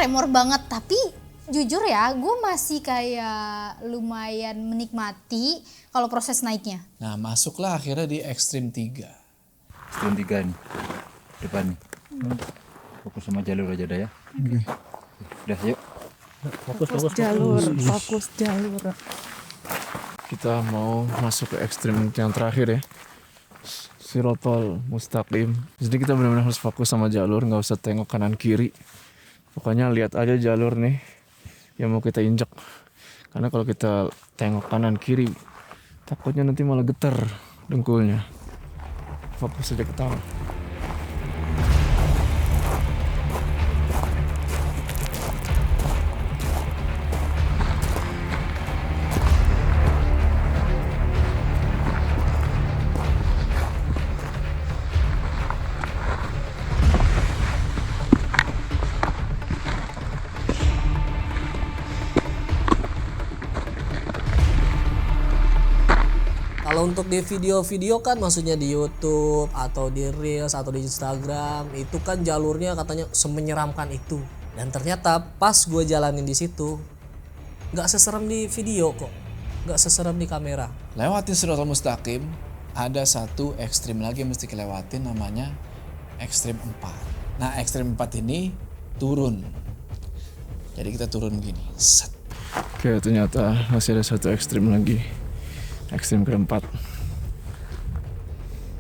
Tremor banget, tapi jujur ya gue masih kayak lumayan menikmati kalau proses naiknya. Nah masuklah akhirnya di ekstrim 3. Ekstrim 3 nih, depan nih. Fokus sama jalur aja dah ya. Udah yuk. Fokus jalur. Kita mau masuk ke ekstrim yang terakhir ya. Sirotol Mustaqim. Jadi kita benar-benar harus fokus sama jalur, nggak usah tengok kanan kiri. Pokoknya lihat aja jalur nih yang mau kita injak. Karena kalau kita tengok kanan kiri, takutnya nanti malah getar dengkulnya. Fokus aja ke tangan. Kalau untuk di video-video kan maksudnya di YouTube atau di Reels atau di Instagram itu kan jalurnya katanya semenyeramkan itu. Dan ternyata pas gue jalanin di situ Nggak seserem di video kok, nggak seserem di kamera. Lewatin Shiratal Mustaqim, ada satu ekstrim lagi yang mesti dilewatin, namanya ekstrim 4. Nah ekstrim 4 ini turun. Jadi kita turun gini. Set. Oke, ternyata masih ada satu ekstrim lagi. Ekstrim keempat.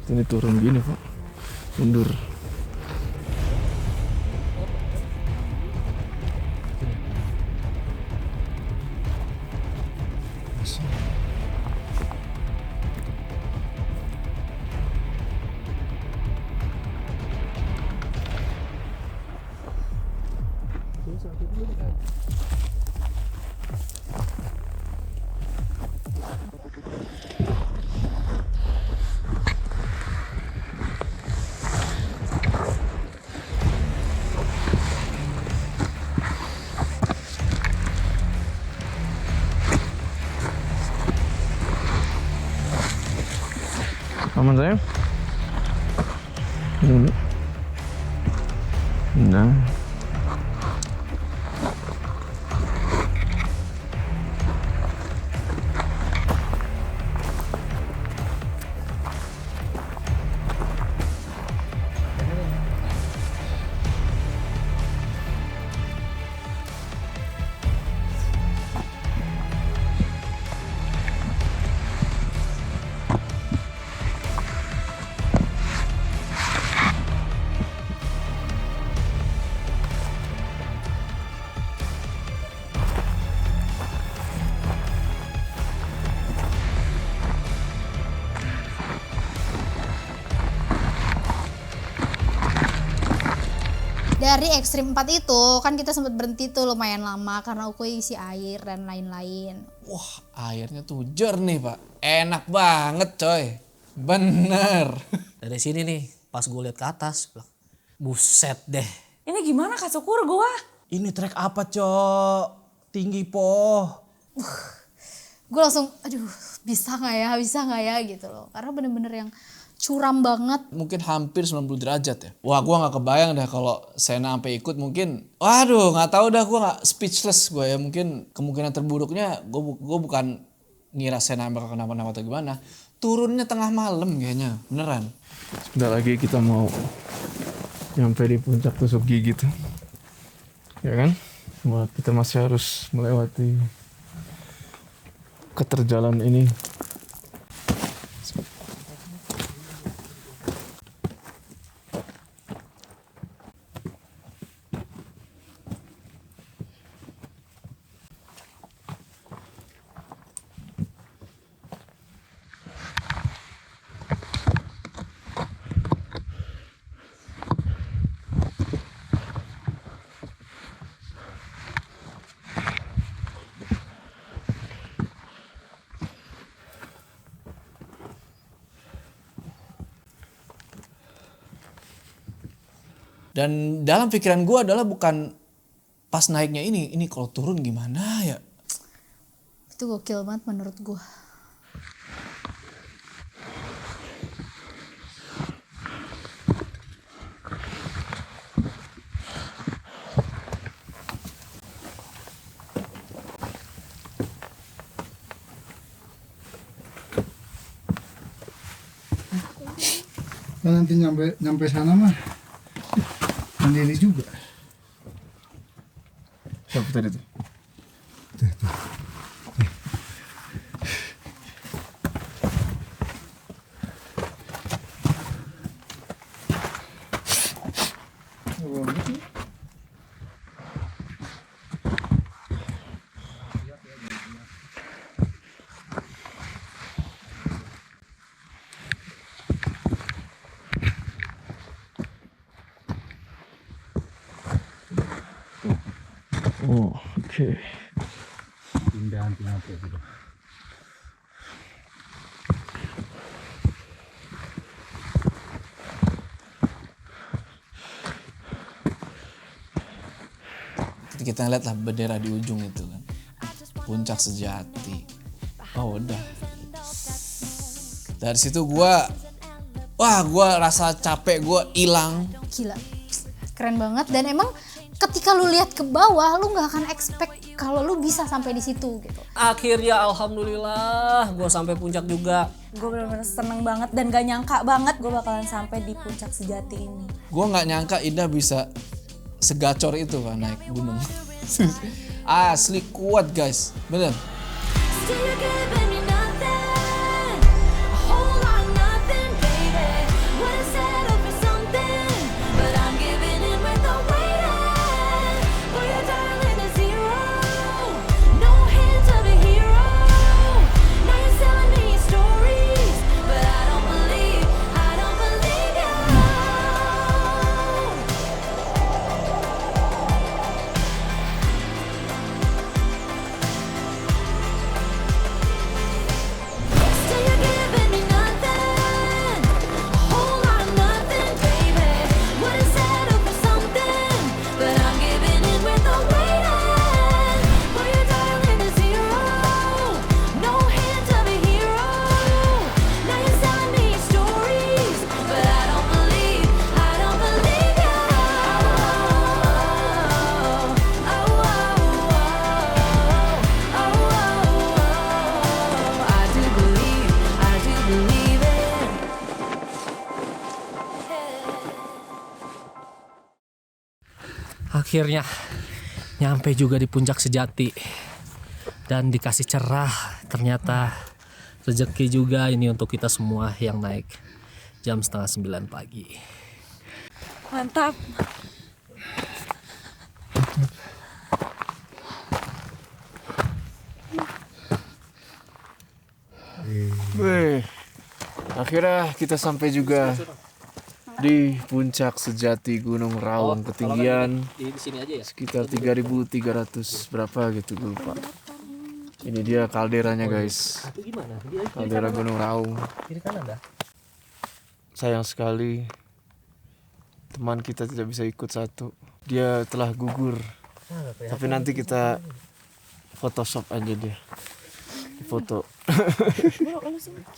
Ini turun gini Pak. Mundur. Aman sayang? Dulu. Nah. Dari ekstrim 4 itu kan kita sempat berhenti tuh lumayan lama karena Ukui isi air dan lain-lain. Wah airnya tuh jernih Pak. Enak banget coy. Bener. Dari sini nih, pas gue lihat ke atas, bilang, buset deh. Ini gimana Kak Syukur gua? Ini trek apa Cok? Tinggi po. Gue langsung aduh bisa gak ya gitu loh. Karena bener-bener yang curam banget. Mungkin hampir 90 derajat ya. Wah gua gak kebayang dah kalau Sena sampai ikut mungkin. Waduh gak tahu dah, gua gak speechless gue ya. Mungkin kemungkinan terburuknya gue bukan ngira Sena bakal kenapa-napa atau gimana. Turunnya tengah malam kayaknya, beneran. Sebentar lagi kita mau nyampe di puncak tusuk gigi tuh. Ya kan? Cuma kita masih harus melewati keterjalan ini. Dan dalam pikiran gue adalah bukan pas naiknya ini kalau turun gimana ya? Itu gokil banget menurut gue. Nanti nyampe sana mah mandiri juga. Siapa tadi tuh? Oh, oke. Pindahan apa gitu. Kita lihat lah bendera di ujung itu kan, puncak sejati. Oh udah, dari situ gue rasa capek gue hilang. Gila, keren banget. Dan emang ketika lu lihat ke bawah lu nggak akan expect kalau lu bisa sampai di situ gitu. Akhirnya alhamdulillah gue sampai puncak juga. Gue bener-bener seneng banget dan gak nyangka banget gue bakalan sampai di puncak sejati ini. Gue nggak nyangka Ida bisa segacor itu kan naik gunung. Asli kuat guys, bener. Akhirnya nyampe juga di puncak sejati dan dikasih cerah. Ternyata rezeki juga ini untuk kita semua yang naik jam 8:30 pagi. Mantap. Wih, akhirnya kita sampai juga di puncak sejati Gunung Raung, ketinggian Di sini aja ya. sekitar 3.300 berapa gitu, gue lupa. Ini dia kalderanya guys, Itu gimana? kaldera Gunung Raung. Kiri kanan dah. Sayang sekali teman kita tidak bisa ikut satu, dia telah gugur. Tapi nanti kita Photoshop aja dia, foto.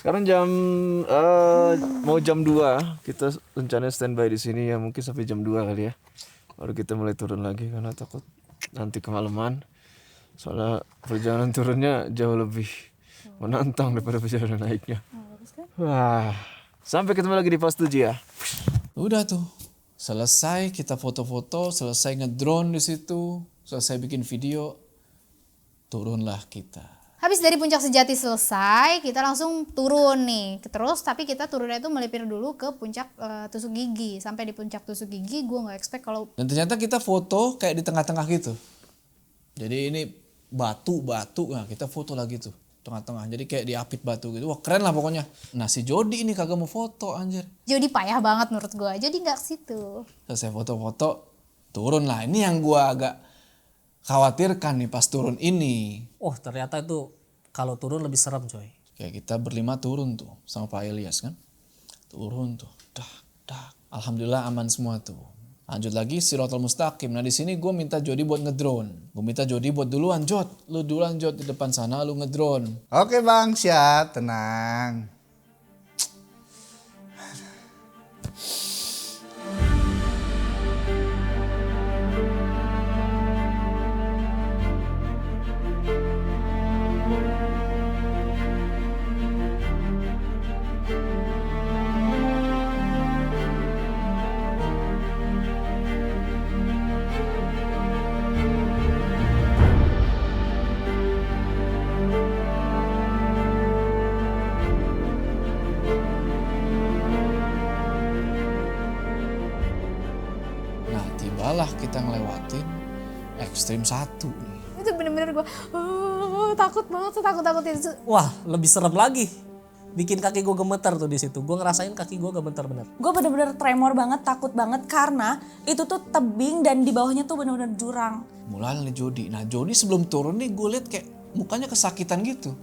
Sekarang mau jam 2, kita rencananya standby di sini ya, mungkin sampai jam 2 kali ya. Baru kita mulai turun lagi karena takut nanti kemalaman. Soalnya perjalanan turunnya jauh lebih menantang daripada perjalanan naiknya. Wah, sampai ketemu lagi di pos 7 ya. Udah tuh, selesai kita foto-foto, selesai ngedrone di situ, selesai bikin video, turunlah kita. Habis dari puncak sejati selesai, kita langsung turun nih. Terus tapi kita turunnya itu melipir dulu ke puncak tusuk gigi. Sampai di puncak tusuk gigi, gue nggak expect kalau. Dan ternyata kita foto kayak di tengah-tengah gitu. Jadi ini batu, nah kita foto lagi tuh tengah-tengah. Jadi kayak diapit batu gitu. Wah keren lah pokoknya. Nah si Jody ini kagak mau foto anjir. Jody payah banget menurut gue. Jody nggak ke situ. Selesai foto-foto, turun lah. Ini yang gue agak khawatirkan nih pas turun ini. Oh ternyata itu kalau turun lebih serem coy. Kayak kita berlima turun tuh sama Pak Elias kan. Turun tuh. Dah. Alhamdulillah aman semua tuh. Lanjut lagi Shiratal Mustaqim. Nah di sini gue minta Jody buat ngedrone. Gue minta Jody buat duluan Jod. Lu duluan Jod di depan sana lu ngedrone. Oke Bang, siap, tenang. Nah tibalah kita ngelewatin ekstrim 1 nih. Itu bener-bener gue takut banget, takut itu. Wah lebih serem lagi. Bikin kaki gue gemeter tuh di situ. Gue ngerasain kaki gue gemeter bener. Gue bener-bener tremor banget, takut banget karena itu tuh tebing dan di bawahnya tuh bener-bener jurang. Mulai nih Jody. Nah Jody sebelum turun nih gue liat kayak mukanya kesakitan gitu.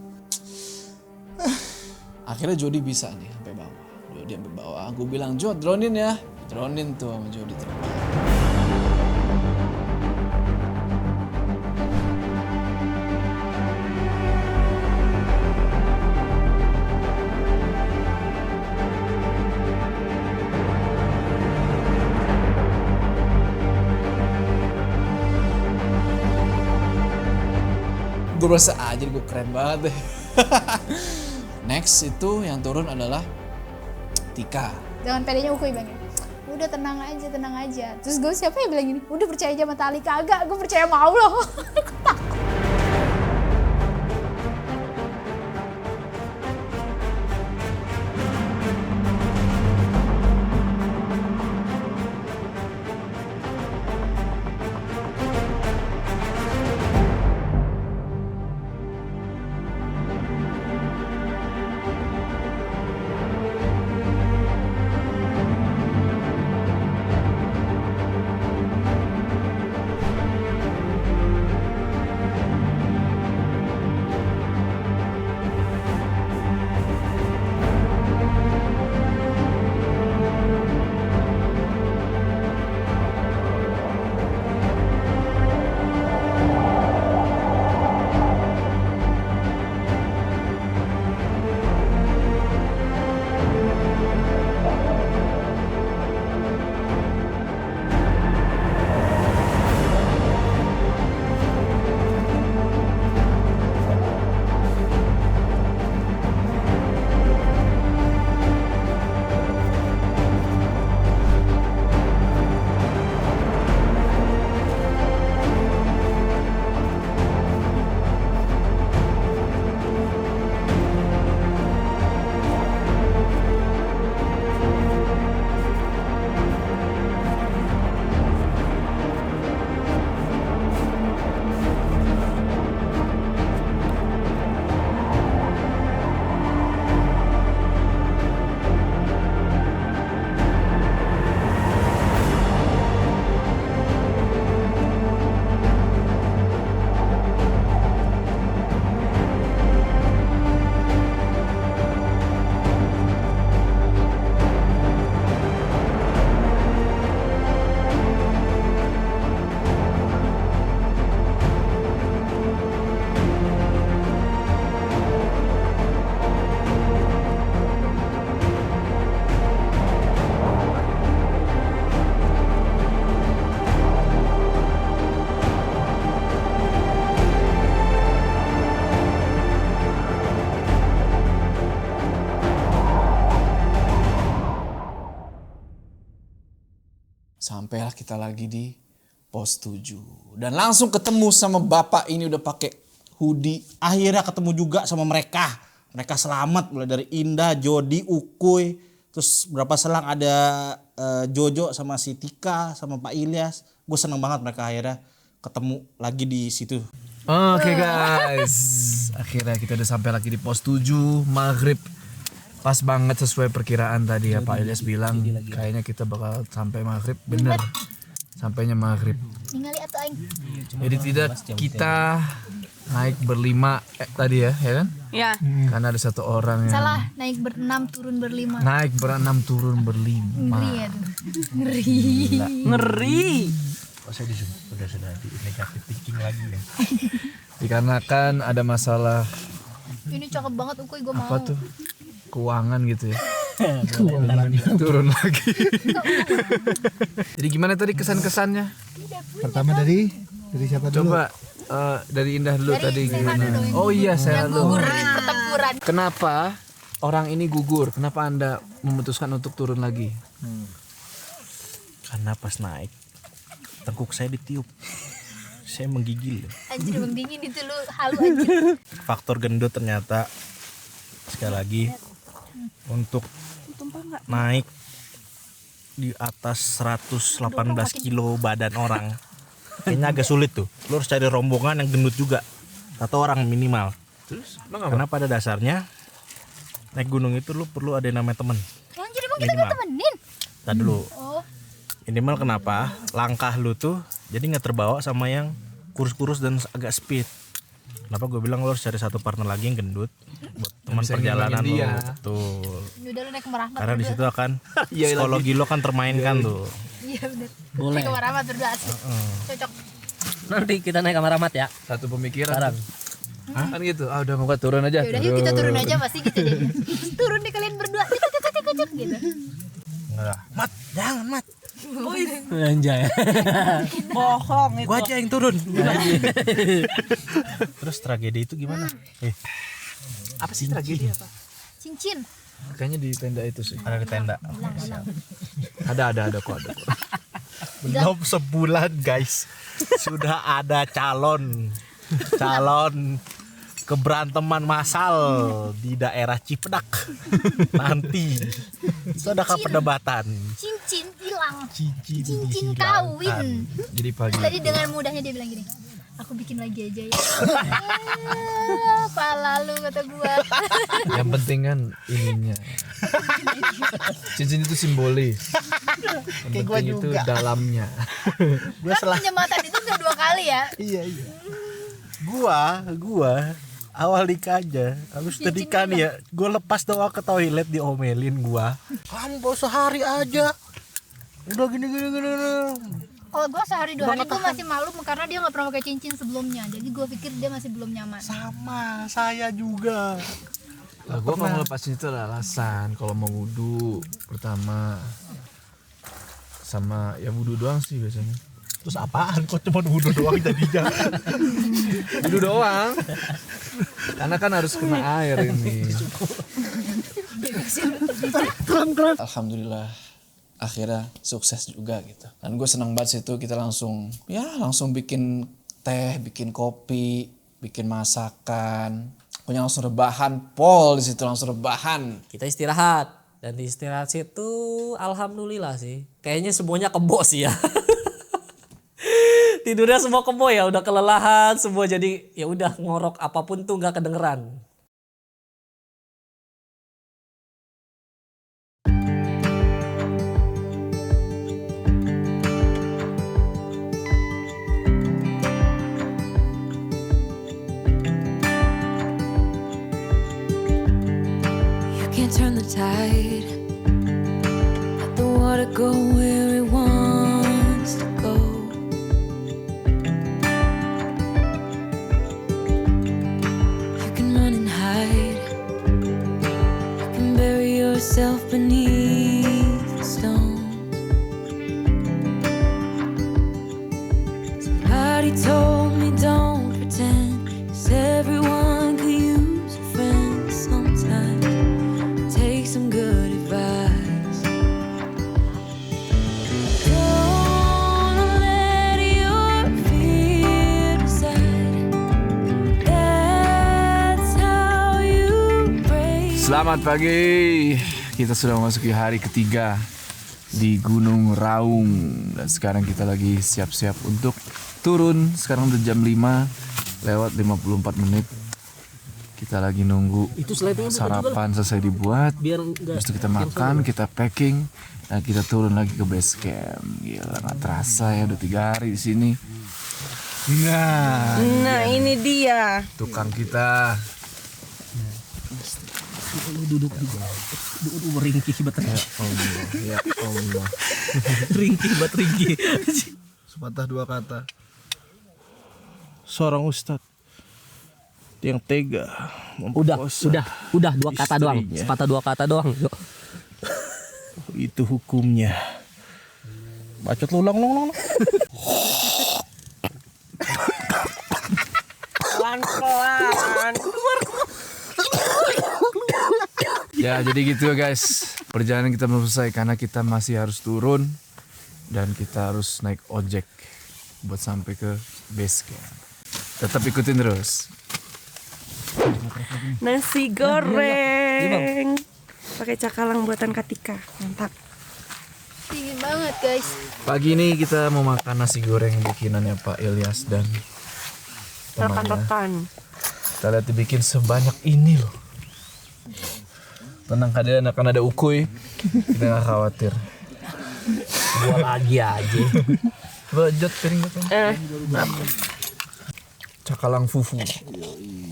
Akhirnya Jody bisa nih sampai bawah. Jody sampai bawah. Gue bilang Jod dronein ya. Dronein tuh sama Jody terbang. Gue merasa aja gue keren banget deh. Next itu yang turun adalah Tika. Jangan pedenya Ukuy bilang gini, udah tenang aja. Terus gue siapa yang bilang gini, udah percaya aja sama tali. Kagak, gue percaya sama Allah. Sampailah kita lagi di pos 7. Dan langsung ketemu sama bapak ini udah pakai hoodie. Akhirnya ketemu juga sama mereka. Mereka selamat mulai dari Indah, Jody, Ukuy. Terus berapa selang ada Jojo sama si Tika sama Pak Ilyas. Gue seneng banget mereka akhirnya ketemu lagi di situ. Oke guys, akhirnya kita udah sampai lagi di pos 7 maghrib. Pas banget sesuai perkiraan tadi ya Pak Ilyas bilang kayaknya kita bakal sampai maghrib, bener sampainya maghrib. Ningali atuh aing. Jadi tidak kita naik berlima tadi ya kan? Iya. Karena ada satu orang yang Salah, naik berenam turun berlima. naik berenam turun berlima. Ngeri ya tuh. Ngeri. Oh, saya sudah di negatif thinking lagi ya. Dikarenakan ada masalah Ini cakep banget Ukuy, gue mau. apa tuh? Keuangan gitu ya. Turun lagi. Jadi gimana tadi kesan-kesannya? Pertama dari siapa dulu? Coba dari Indah dulu tadi gimana? Oh iya, saya Gugur di pertempuran. Kenapa orang ini gugur? Kenapa Anda memutuskan untuk turun lagi? Karena pas naik tengkuk saya ditiup. Saya menggigil. Anjir bang dingin itu lu halu anjir. Faktor gendut ternyata sekali lagi untuk naik di atas 118 kilo badan orang kayaknya agak sulit tuh. Lu harus cari rombongan yang gendut juga, atau orang minimal. Terus Karena pada dasarnya naik gunung itu lu perlu ada yang namanya temen. Anjir emang kita gak temenin? Tadi dulu Oh. minimal kenapa langkah lu tuh jadi nggak terbawa sama yang kurus-kurus dan agak speed. Kenapa gue bilang lo harus cari satu partner lagi yang gendut buat teman perjalanan lo. Betul. Udah lu naik ke Merahmat. Karena di situ akan psikologi lo kan termainkan tuh. Iya bener. Boleh. Naik ke Merahmat berdua asli. Cocok. Nanti kita naik kamar Rahmat ya. satu pemikiran. Sekarang. Kan gitu. Ah udah nggak turun aja. Yaudah yuk kita turun aja pasti gitu deh. Turun deh kalian berdua. Cocok gitu. Enggak. Mat, jangan Mat. Anjay. Bohong itu. Gua aja yang turun. Terus tragedi itu gimana? Apa sih tragedi apa? Cincin. Kayaknya di tenda itu sih. Ada di tenda. Ada kok. Belum sebulan guys, sudah ada calon keberanteman massal di daerah Cipedak. Nanti itu ada perdebatan. Cincin hilang. Cincin hilang. Kawin. Jadi pagi. Tadi dengan mudahnya dia bilang gini, aku bikin lagi aja ya. Pala lu kata gua. Yang penting kan ininya. Cincin itu simbolis. Yang penting itu dalamnya. Kan penyematan itu udah 2 kali ya. Iya. Gua awal nikah aja, habis nikah nih ya, gue lepas doang ke toilet diomelin gua. Kamu baru sehari aja, udah gini. Kalau gue sehari 2 hari gue masih malu karena dia nggak pernah pakai cincin sebelumnya, jadi gue pikir dia masih belum nyaman. Sama saya juga. Nah, gue kalau ngelepasin itu ada alasan. Kalau mau wudhu pertama sama ya wudhu doang sih biasanya. Terus apaan? Kok cuma wudhu doang jadinya? Wudhu doang. Karena kan harus kena air ini. Alhamdulillah akhirnya sukses juga gitu. Dan gue senang banget situ kita langsung bikin teh, bikin kopi, bikin masakan. Punya langsung rebahan, Pol di situ langsung rebahan. Kita istirahat dan di istirahat situ alhamdulillah sih. Kayaknya semuanya kebo sih ya. Tidurnya semua kebo ya, udah kelelahan semua, jadi ya udah ngorok apapun tuh nggak kedengeran. You can't turn the tide. Let the water go where it wants to go. Yourself beneath the stones. Somebody told me don't pretend, 'cause everyone could use a friend sometimes. Take some good advice. Don't let your fear decide. That's how you break. Selamat pagi. Kita sudah memasuki hari ketiga di Gunung Raung dan sekarang kita lagi siap-siap untuk turun. Sekarang udah jam 5 lewat 54 menit. Kita lagi nunggu sarapan selesai dibuat. Habis itu kita makan, kita packing dan kita turun lagi ke base camp. Gila, nggak terasa ya udah 3 hari di sini. Nah ini dia Tukang kita. Duduk ringkih banget Ya Allah. ringkih banget ringkih. Sepatah 2 kata. Seorang ustadz yang tega memperkosa. Udah 2 kata doang. Sepatah 2 kata doang. Itu hukumnya. Bacot lu ulang. Pelan-pelan. Ya jadi gitu guys, perjalanan kita belum selesai karena kita masih harus turun dan kita harus naik ojek buat sampai ke base camp. Tetap ikutin terus. nasi goreng pakai cakalang buatan Katika, mantap. Dingin banget guys. Pagi ini kita mau makan nasi goreng bikinannya Pak Ilyas dan temannya. Rekan-rekan. Kita lihat dibikin sebanyak ini loh. Tenang, kalian akan ada ukuy. Kita gak khawatir. Gua lagi aja. Coba jod piring gitu. Cakalang fufu.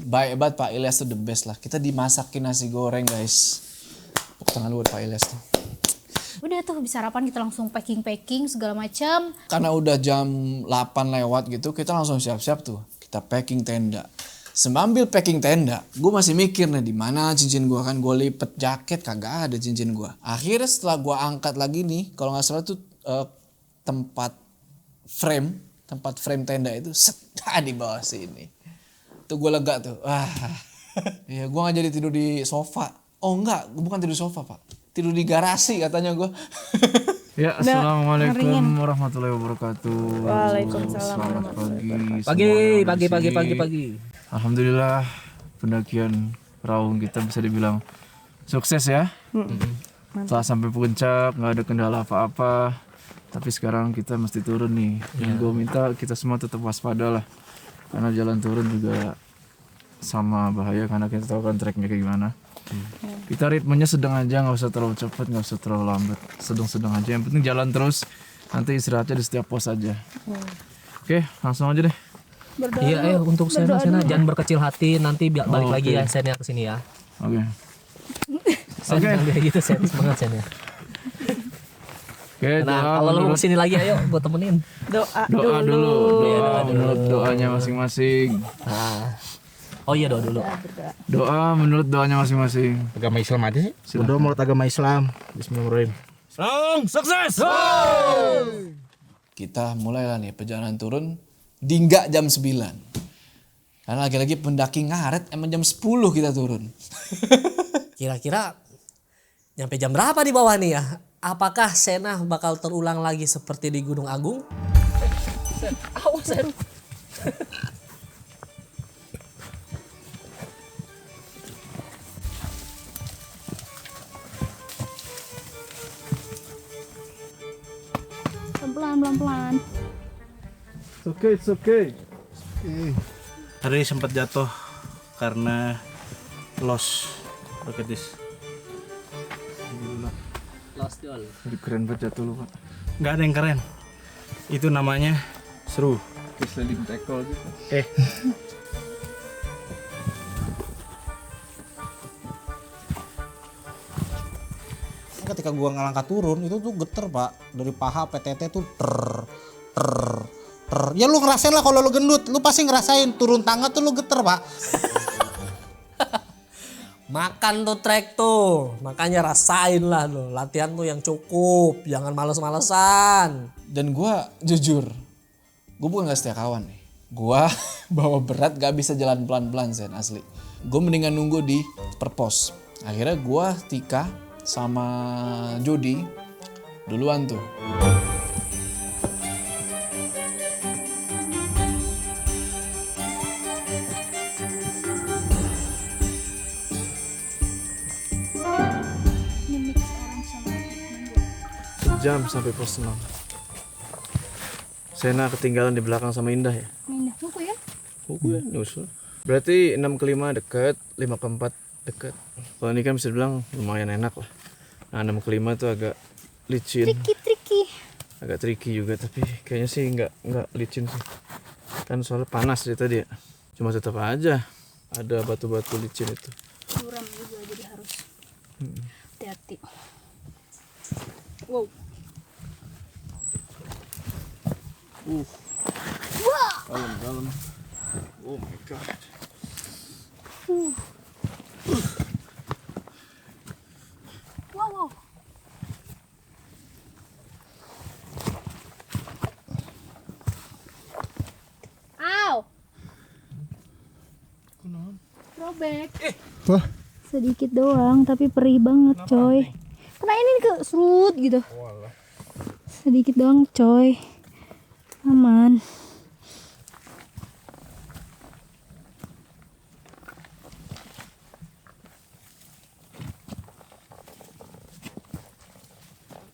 Baik banget Pak Ilyas tuh the best lah. Kita dimasakin nasi goreng guys. Tepuk tangan buat Pak Ilyas tuh. Udah tuh habis sarapan kita langsung packing segala macam. Karena udah jam 8 lewat gitu, kita langsung siap-siap tuh. Kita packing tenda. Sambil packing tenda, gue masih mikir nih di mana cincin gue, kan gue lipet jaket kagak ada cincin gue. Akhirnya setelah gue angkat lagi nih, kalau nggak salah tuh tempat frame tenda itu di bawah sini. Tuh gue lega tuh. Ya gue gak jadi tidur di sofa. Oh enggak, gue bukan tidur di sofa pak. Tidur di garasi katanya gue. Ya, assalamualaikum warahmatullahi wabarakatuh. Waalaikumsalam. Selamat pagi. Pagi. Alhamdulillah pendakian Raung kita bisa dibilang sukses ya. Setelah sampai puncak nggak ada kendala apa-apa. Tapi sekarang kita mesti turun nih. Dan gue minta kita semua tetap waspada lah. Karena jalan turun juga sama bahaya karena kita tahu kan treknya kayak gimana. Kita ritmenya sedang aja, nggak usah terlalu cepat, nggak usah terlalu lambat, sedang-sedang aja. Yang penting jalan terus, nanti istirahatnya di setiap pos aja. Oke, langsung aja deh. Iya, untuk Sena jangan berkecil hati, nanti balik lagi ya Sena ke sini ya. Oke. Jangan kayak gitu Sen, semangat Sen ya. Oke, nah kalau lu mau kesini lagi ayo gue temenin. Doa dulu. Menurut doanya masing-masing. Oh iya doa dulu. Doa menurut doanya masing-masing. Agama Islam aja sih. Berdoa menurut agama Islam. Bismillahirrahmanirrahim. Raung sukses. Kita mulailah nih perjalanan turun hingga jam 9. Karena lagi-lagi pendaki ngaret emang jam 10 kita turun. Kira-kira nyampe jam berapa di bawah nih ya? Apakah Sena bakal terulang lagi seperti di Gunung Agung? Awas Sen. Pelan-pelan. It's okay. Hari ini sempat jatuh karena loss roketis. Lost doll. Jadi keren banget jatuh lu pak. Nggak ada yang keren. Itu namanya seru. Sliding tackle gitu. Ketika gua ngelangkah turun itu tuh geter pak, dari paha PTT tuh ter. Ya lu ngerasain lah kalau lu gendut, lu pasti ngerasain turun tangga tuh lu geter pak. Makan tuh trek tuh, makanya rasain lah lo, latihan tuh yang cukup, jangan males-malesan. Dan gue jujur, gue bukan gak setia kawan nih. Gue bawa berat gak bisa jalan pelan-pelan Sen, asli. Gue mendingan nunggu di perpos. Akhirnya gue, Tika, sama Jody duluan tuh. Jam sampai pos 6. Sena ketinggalan di belakang sama Indah ya? Indah buku ya? Buku ya, nyusul. Berarti 6 ke 5 deket, 5 ke 4 deket. Kalau ini kan bisa dibilang lumayan enak lah. Nah 6 ke 5 tuh agak licin. Tricky. Agak tricky juga, tapi kayaknya sih nggak licin sih. Kan soalnya panas dari tadi ya. Cuma tetap aja ada batu-batu licin itu. Curam juga jadi harus hati-hati. Wow. Dalam. Oh my god. Wow. Ow. Robek. Wah. Sedikit doang tapi perih banget coy. Kena ini ke serut gitu. Sedikit doang coy. Aman.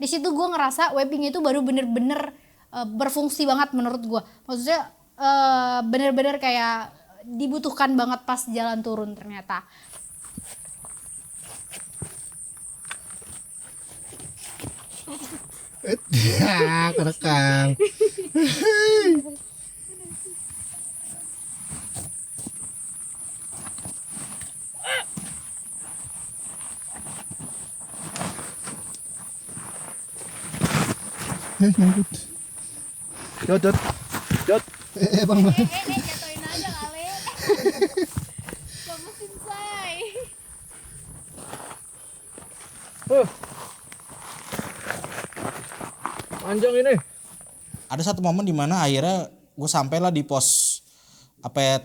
Di situ gue ngerasa webing itu baru bener-bener berfungsi banget menurut gue. Maksudnya bener-bener kayak dibutuhkan banget pas jalan turun ternyata. Ya, kerekam. Nyangkut. Jod. Bang. Jatuhin aja kali. Gak mungkin say. Panjang ini. Ada satu momen dimana akhirnya gue sampailah di pos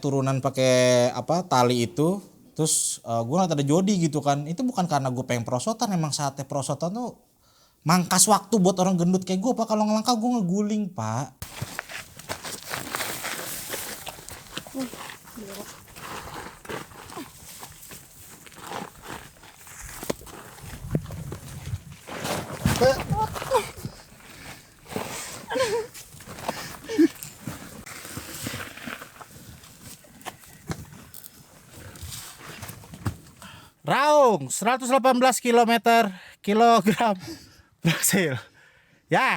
turunan pakai tali itu. Terus gue ngeliat ada Jody gitu kan. Itu bukan karena gue pengen perosotan, emang saatnya perosotan tuh mangkas waktu buat orang gendut kayak gue, Pak. Kalau ngelangkah gue ngeguling, Pak. Raung 118 kilogram berhasil. Ya.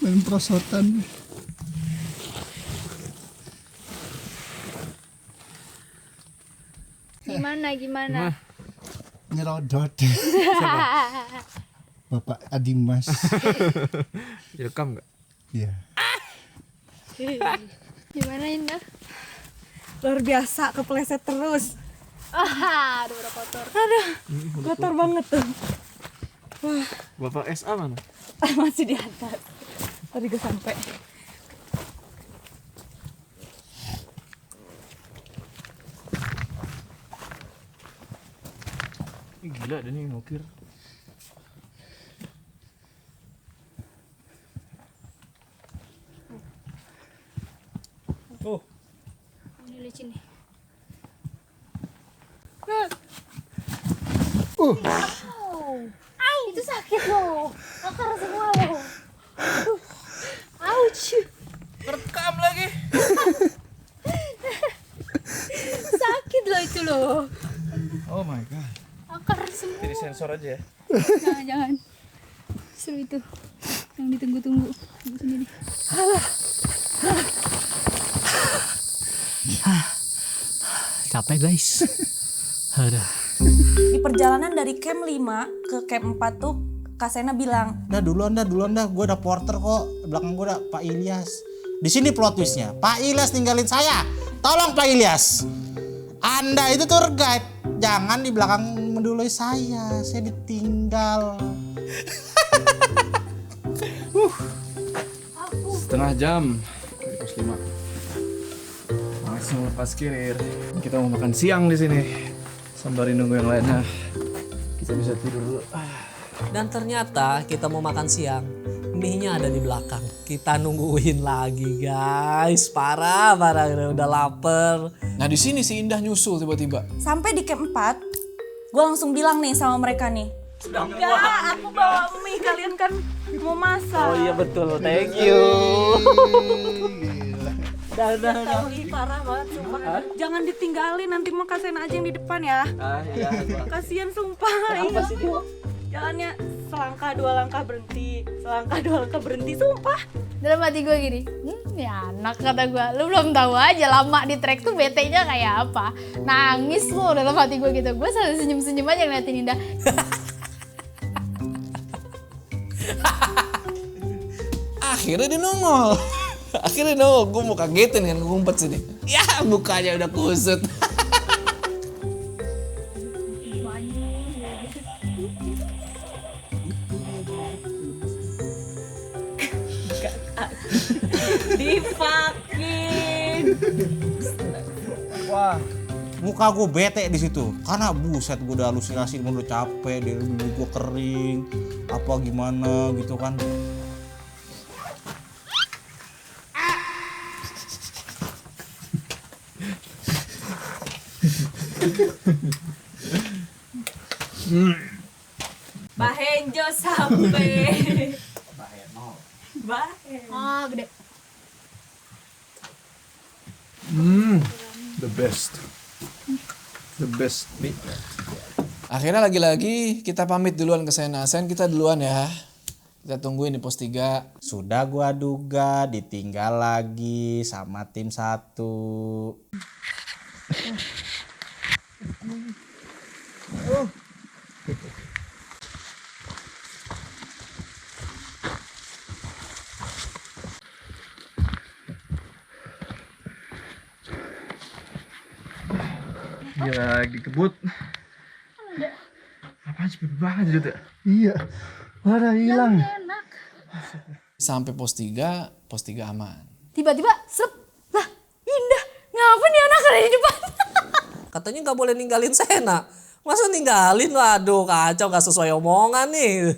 Main perosotan. Gimana? Nyerodot. Bapak Adimas. Direkam nggak? Iya. Gimana Indah? Luar biasa, kepleset terus. Aduh udah kotor. Aduh, kotor banget tuh. Wah, Bapak SA mana? masih di atas. Tadi gue sampai. Ih, gila ada nih ngukir. Oh, Ini licin nih. Itu sakit loh. Akar semua loh. Ouch. rekam lagi. Sakit loh itu loh. Oh my god. Akar semua. Jadi sensor aja ya. Jangan. Seru itu. Yang ditunggu-tunggu. Tunggu sendiri. Capek guys. Aduh. Di perjalanan dari camp 5 ke camp 4 tuh Kak Sena bilang, Duluan dah, gue ada porter kok. Belakang gue ada Pak Ilyas. Di sini plot twistnya, Pak Ilyas ninggalin saya. Tolong Pak Ilyas, Anda itu tour guide, jangan di belakang mendului saya ditinggal. Setengah jam dari pos 5. Langsung lepas kirir. Kita mau makan siang di sini. Sembari nunggu yang lainnya. Kita bisa tidur dulu. Dan ternyata kita mau makan siang, mie-nya ada di belakang. Kita nungguin lagi guys, parah udah lapar. Nah di sini si Indah nyusul tiba-tiba. sampai di camp 4, gue langsung bilang nih sama mereka nih, enggak, aku bawa mie, kalian kan mau masak. Oh iya betul, thank you. Tahu parah banget sumpah. Jangan ditinggalin, nanti mau Kak Sena aja yang di depan ya. Iya. Kasian sumpah. Kenapa sih dia? Jalannya selangkah dua langkah berhenti, sumpah. Dalam hati gue gini, ya anak kata gue, lu belum tahu aja lama di trek tuh bete-nya kayak apa. Nangis lo dalam hati gue gitu, gue selalu senyum-senyum aja ngeliatin Indah. Akhirnya dia nongol. Gue mau kagetin kan, gue ngumpet sini. Ya mukanya udah kusut. Dipakin. Wah, muka gue bete di situ. Karena buset, gue udah halusinasi, udah capek, dari dulu gue kering, apa gimana gitu kan. Bahenjo sampai. Gede. The best meat. Akhirnya lagi-lagi kita pamit duluan ke Sena. Sen, kita duluan ya. Kita tungguin di pos 3. Sudah gua duga ditinggal lagi sama tim 1. Gila, dikebut. Apaan cepet banget Jut ya? Iya. Pada hilang. Sampai pos 3 aman. Tiba-tiba sep, lah Indah, ngapa nih anak ada di depan? Katanya nggak boleh ninggalin Sena. Masa ninggalin? Waduh, kacau, nggak sesuai omongan nih.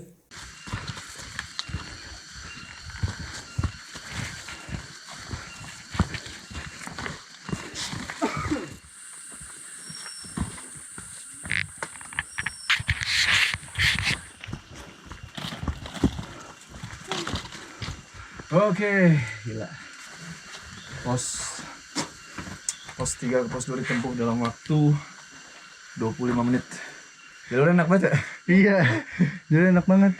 Oke, gila. Pos 3 ke pos 2 ditempuh dalam waktu 25 menit. Jalur enak banget ya? Iya. Jadi enak banget.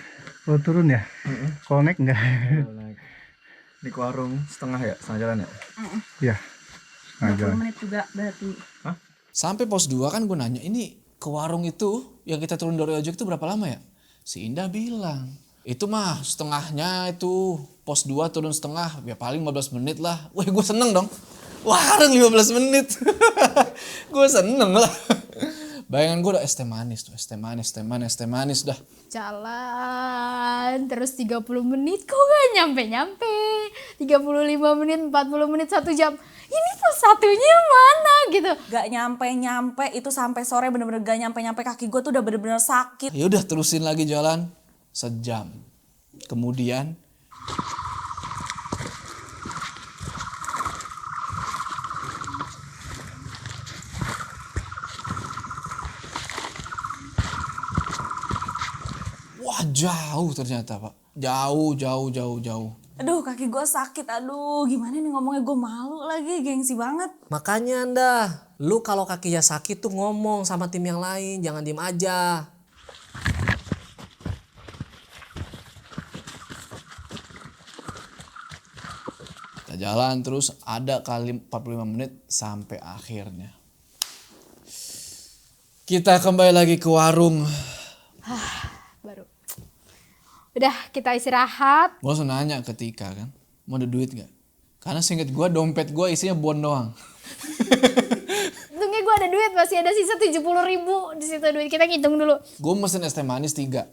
Kalau turun ya? Kalau naik enggak? Ini ke warung setengah ya? Setengah jalan ya? Iya. 20 menit juga berarti. Sampai pos 2 kan gue nanya, ini ke warung itu yang kita turun dari ojek itu berapa lama ya? Si Indah bilang, itu mah setengahnya itu pos 2 turun setengah, ya paling 15 menit lah. Wah gue seneng dong. Warung 15 menit. Gue seneng lah. Bayangan gue udah es teh manis tuh, es teh manis dah. Jalan terus 30 menit kok gak nyampe-nyampe. 35 menit, 40 menit, 1 jam. Ini pos satunya mana gitu. Gak nyampe-nyampe itu sampai sore, bener-bener gak nyampe-nyampe, kaki gue tuh udah bener-bener sakit. Ya udah terusin lagi jalan sejam. Kemudian wah jauh ternyata Pak. Jauh. Aduh kaki gue sakit, aduh gimana nih ngomongnya, gue malu lagi, gengsi banget. Makanya Anda, lu kalau kakinya sakit tuh ngomong sama tim yang lain, jangan diem aja. kita jalan terus ada kali 45 menit sampai akhirnya. Kita kembali lagi ke warung. Baru. Udah kita istirahat. Gue langsung nanya ke Tika kan, mau ada duit gak? Karena seinget gue dompet gue isinya bon doang. Untungnya gue ada duit, masih ada sisa 70.000 di situ duit. Kita ngitung dulu. Gue mesen es teh manis 3.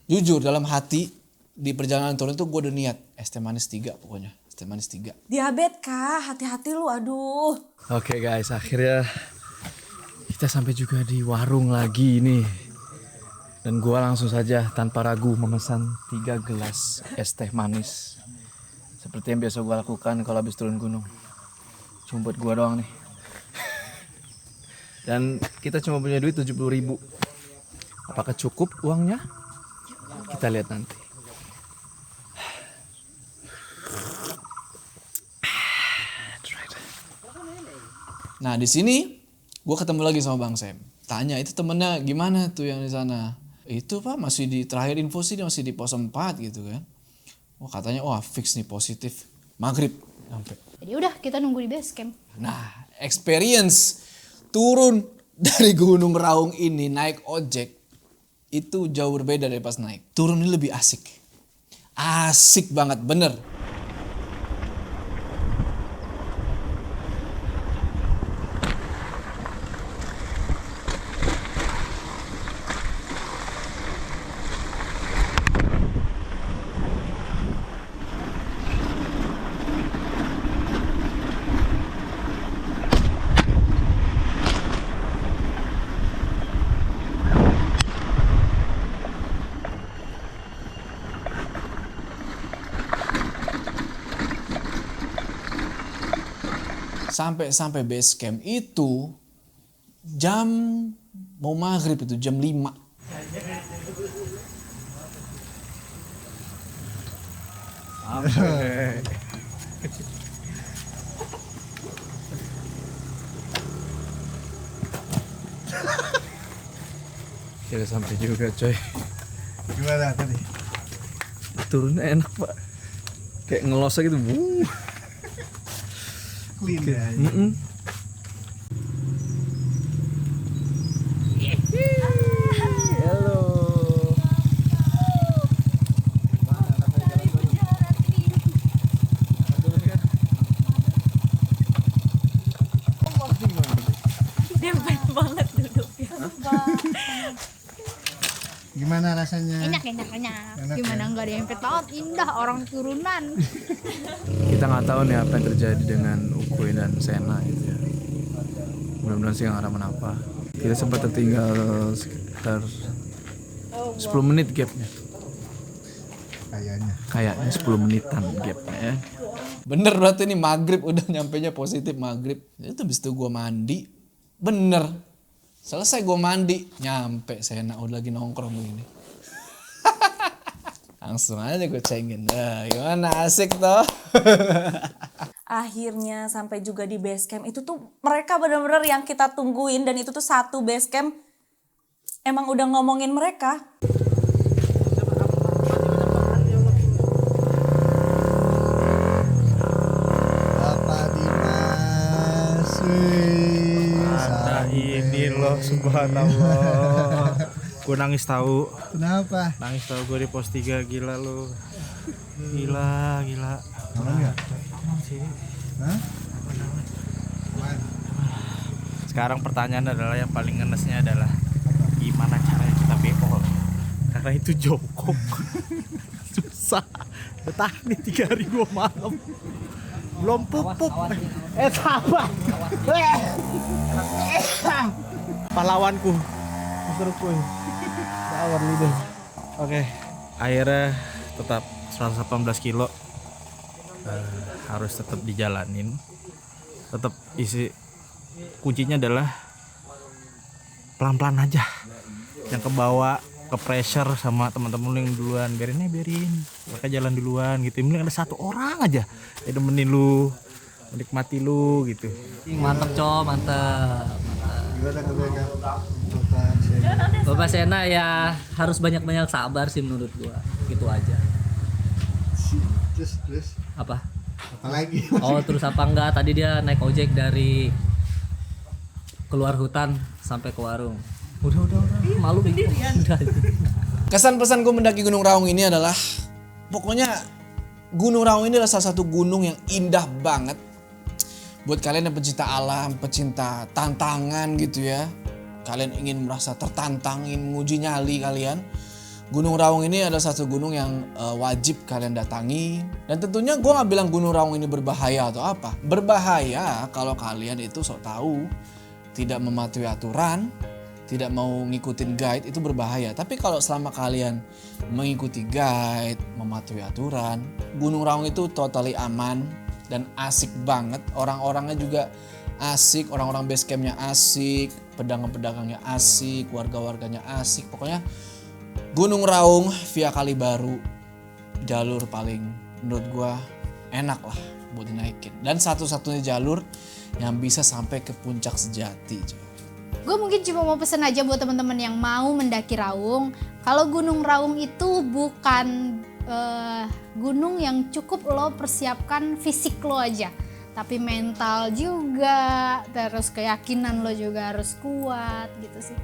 Jujur dalam hati di perjalanan turun itu gue udah niat es teh manis 3 pokoknya. Es teh manis 3. Diabetes kah? Hati-hati lu, aduh. Oke guys, akhirnya kita sampai juga di warung lagi nih. Dan gua langsung saja tanpa ragu memesan 3 gelas es teh manis. Seperti yang biasa gua lakukan kalau habis turun gunung. Cuma buat gua doang nih. Dan kita cuma punya duit 70.000. Apakah cukup uangnya? Kita lihat nanti. Nah di sini gue ketemu lagi sama Bang Sam. Tanya itu temennya gimana tuh yang di sana. Itu Pak masih di terakhir info sih dia masih di pos 4 gitu kan. Wah katanya wah fix nih positif. Maghrib sampai. Jadi udah kita nunggu di base camp. Nah experience turun dari Gunung Raung ini naik ojek itu jauh berbeda dari pas naik. Turun ini lebih asik. Asik banget bener. Sampai base camp itu jam mau maghrib itu jam 5. Kita sampai juga coy. Gimana tadi? Turunnya enak Pak. Kayak ngelosnya gitu. Clean ya. Dempet banget. Gimana rasanya? Enak. Gimana nggak ada yang banget, indah orang turunan. Kita nggak tahu nih apa yang terjadi dengan Ukui dan Sena gitu ya. Mudah-mudahan sih nggak kenapa-napa. Kita sempat tertinggal sekitar 10 menit gapnya. Kayaknya 10 menitan gapnya ya. Bener berarti nih maghrib udah nyampenya positif maghrib. Itu habis itu gue mandi. Bener. Selesai gue mandi. Nyampe Sena udah lagi nongkrong begini. Langsung aja gue cengin. Nah, gimana asik toh. Akhirnya sampai juga di base camp. Itu tuh mereka bener-bener yang kita tungguin. Dan itu tuh satu base camp. Emang udah ngomongin mereka. Ini loh, subhanallah. Gue nangis tahu. Kenapa? Nangis tahu gue di pos 3, gila lo. Gila. Aman nggak? Aman sih. Hah? Sekarang pertanyaan adalah yang paling ngenesnya adalah gimana caranya kita BO. Karena itu jongkok. Susah. Bertahan nih 3 hari 2 malam. Belum pupuk. Sabar. Pahlawanku. Masterku. Sabar lidah. Oke. Akhirnya tetap 118 kilo. Harus tetap dijalanin. Tetap isi kuncinya adalah pelan-pelan aja. Yang kebawa ke pressure sama teman-teman yang duluan, biarin mereka jalan duluan gitu. Mending ada satu orang aja yang nemenin lu, menikmati lu gitu. Mantap mantap. Gimana keluarga? Bapak Sena ya harus banyak-banyak sabar sih menurut gua, gitu aja. Terus Apa lagi? Oh terus apa enggak, tadi dia naik ojek dari keluar hutan sampai ke warung. Udah malu gitu. Kesan pesan gue mendaki Gunung Raung ini adalah pokoknya Gunung Raung ini adalah salah satu gunung yang indah banget. Buat kalian yang pecinta alam, pecinta tantangan gitu ya. Kalian ingin merasa tertantang, ingin menguji nyali kalian. Gunung Raung ini adalah satu gunung yang wajib kalian datangi. Dan tentunya gue gak bilang Gunung Raung ini berbahaya atau apa. Berbahaya kalau kalian itu sok tahu, tidak mematuhi aturan, tidak mau ngikutin guide, itu berbahaya. Tapi kalau selama kalian mengikuti guide, mematuhi aturan, Gunung Raung itu totally aman dan asik banget. Orang-orangnya juga asik, orang-orang base campnya asik, pedagang-pedagangnya asik, warga-warganya asik. Pokoknya Gunung Raung via Kali Baru jalur paling menurut gua enak lah buat dinaikin. Dan satu-satunya jalur yang bisa sampai ke puncak sejati. Gue mungkin cuma mau pesen aja buat teman-teman yang mau mendaki Raung. Kalau Gunung Raung itu bukan gunung yang cukup lo persiapkan fisik lo aja, tapi mental juga, terus keyakinan lo juga harus kuat gitu sih.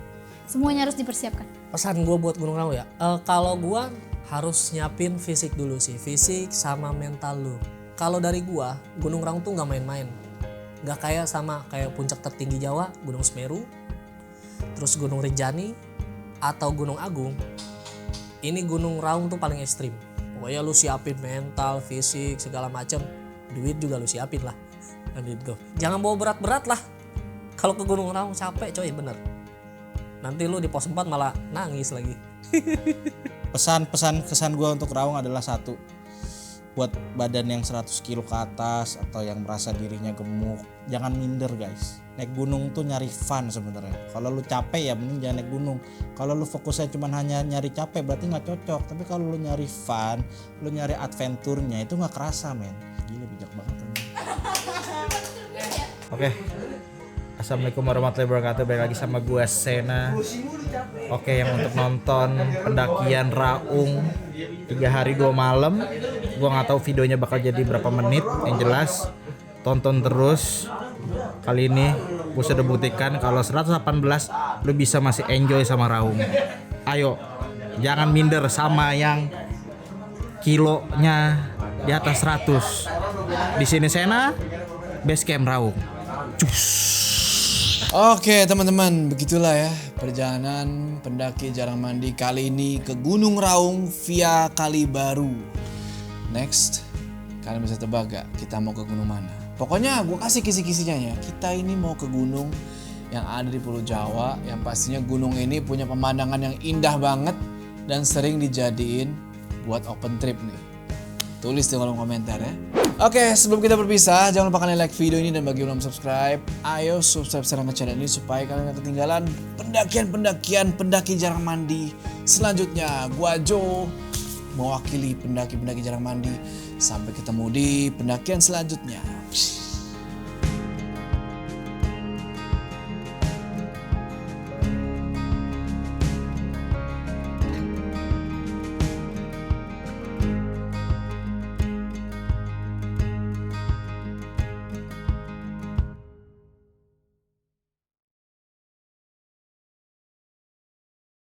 Semuanya harus dipersiapkan. Pesan gue buat Gunung Raung ya, kalau gue harus nyiapin fisik dulu sih, fisik sama mental lo. Kalau dari gue, Gunung Raung tuh nggak main-main. Gak kayak puncak tertinggi Jawa, Gunung Semeru, terus Gunung Rinjani, atau Gunung Agung. Ini Gunung Raung tuh paling ekstrim. Pokoknya lu siapin mental, fisik, segala macem. Duit juga lu siapin lah. Jangan bawa berat-berat lah. Kalau ke Gunung Raung capek coy, bener. Nanti lu di pos 4 malah nangis lagi. Pesan kesan gue untuk Raung adalah satu. Buat badan yang 100 kilo ke atas atau yang merasa dirinya gemuk, jangan minder guys. Naik gunung tuh nyari fun sebenarnya. Kalau lu capek ya mending jangan naik gunung. Kalau lu fokusnya cuma hanya nyari capek berarti nggak cocok. Tapi kalau lu nyari fun, lu nyari adventure-nya itu nggak kerasa men. Gila bijak banget. Oke. Assalamualaikum warahmatullahi wabarakatuh. Balik lagi sama gue Sena. Oke, yang untuk nonton pendakian Raung 3 hari 2 malam, gue nggak tahu videonya bakal jadi berapa menit. Yang jelas tonton terus. Kali ini gue sudah buktikan kalau 118 lu bisa masih enjoy sama Raung. Ayo, jangan minder sama yang kilonya di atas 100. Di sini Sena, base camp Raung. Cus. Oke teman-teman, begitulah ya perjalanan pendaki jarang mandi kali ini ke Gunung Raung via Kali Baru. Next, kalian bisa tebak gak kita mau ke gunung mana? Pokoknya gue kasih kisi-kisinya ya. Kita ini mau ke gunung yang ada di Pulau Jawa, yang pastinya gunung ini punya pemandangan yang indah banget dan sering dijadiin buat open trip nih. Tulis di kolom komentar ya. Oke, sebelum kita berpisah, jangan lupa kalian like video ini dan bagi yang belum subscribe, ayo subscribe sekarang ke channel ini supaya kalian gak ketinggalan pendakian pendaki jarang mandi selanjutnya. Gua Jo mewakili pendaki jarang mandi. Sampai ketemu di pendakian selanjutnya.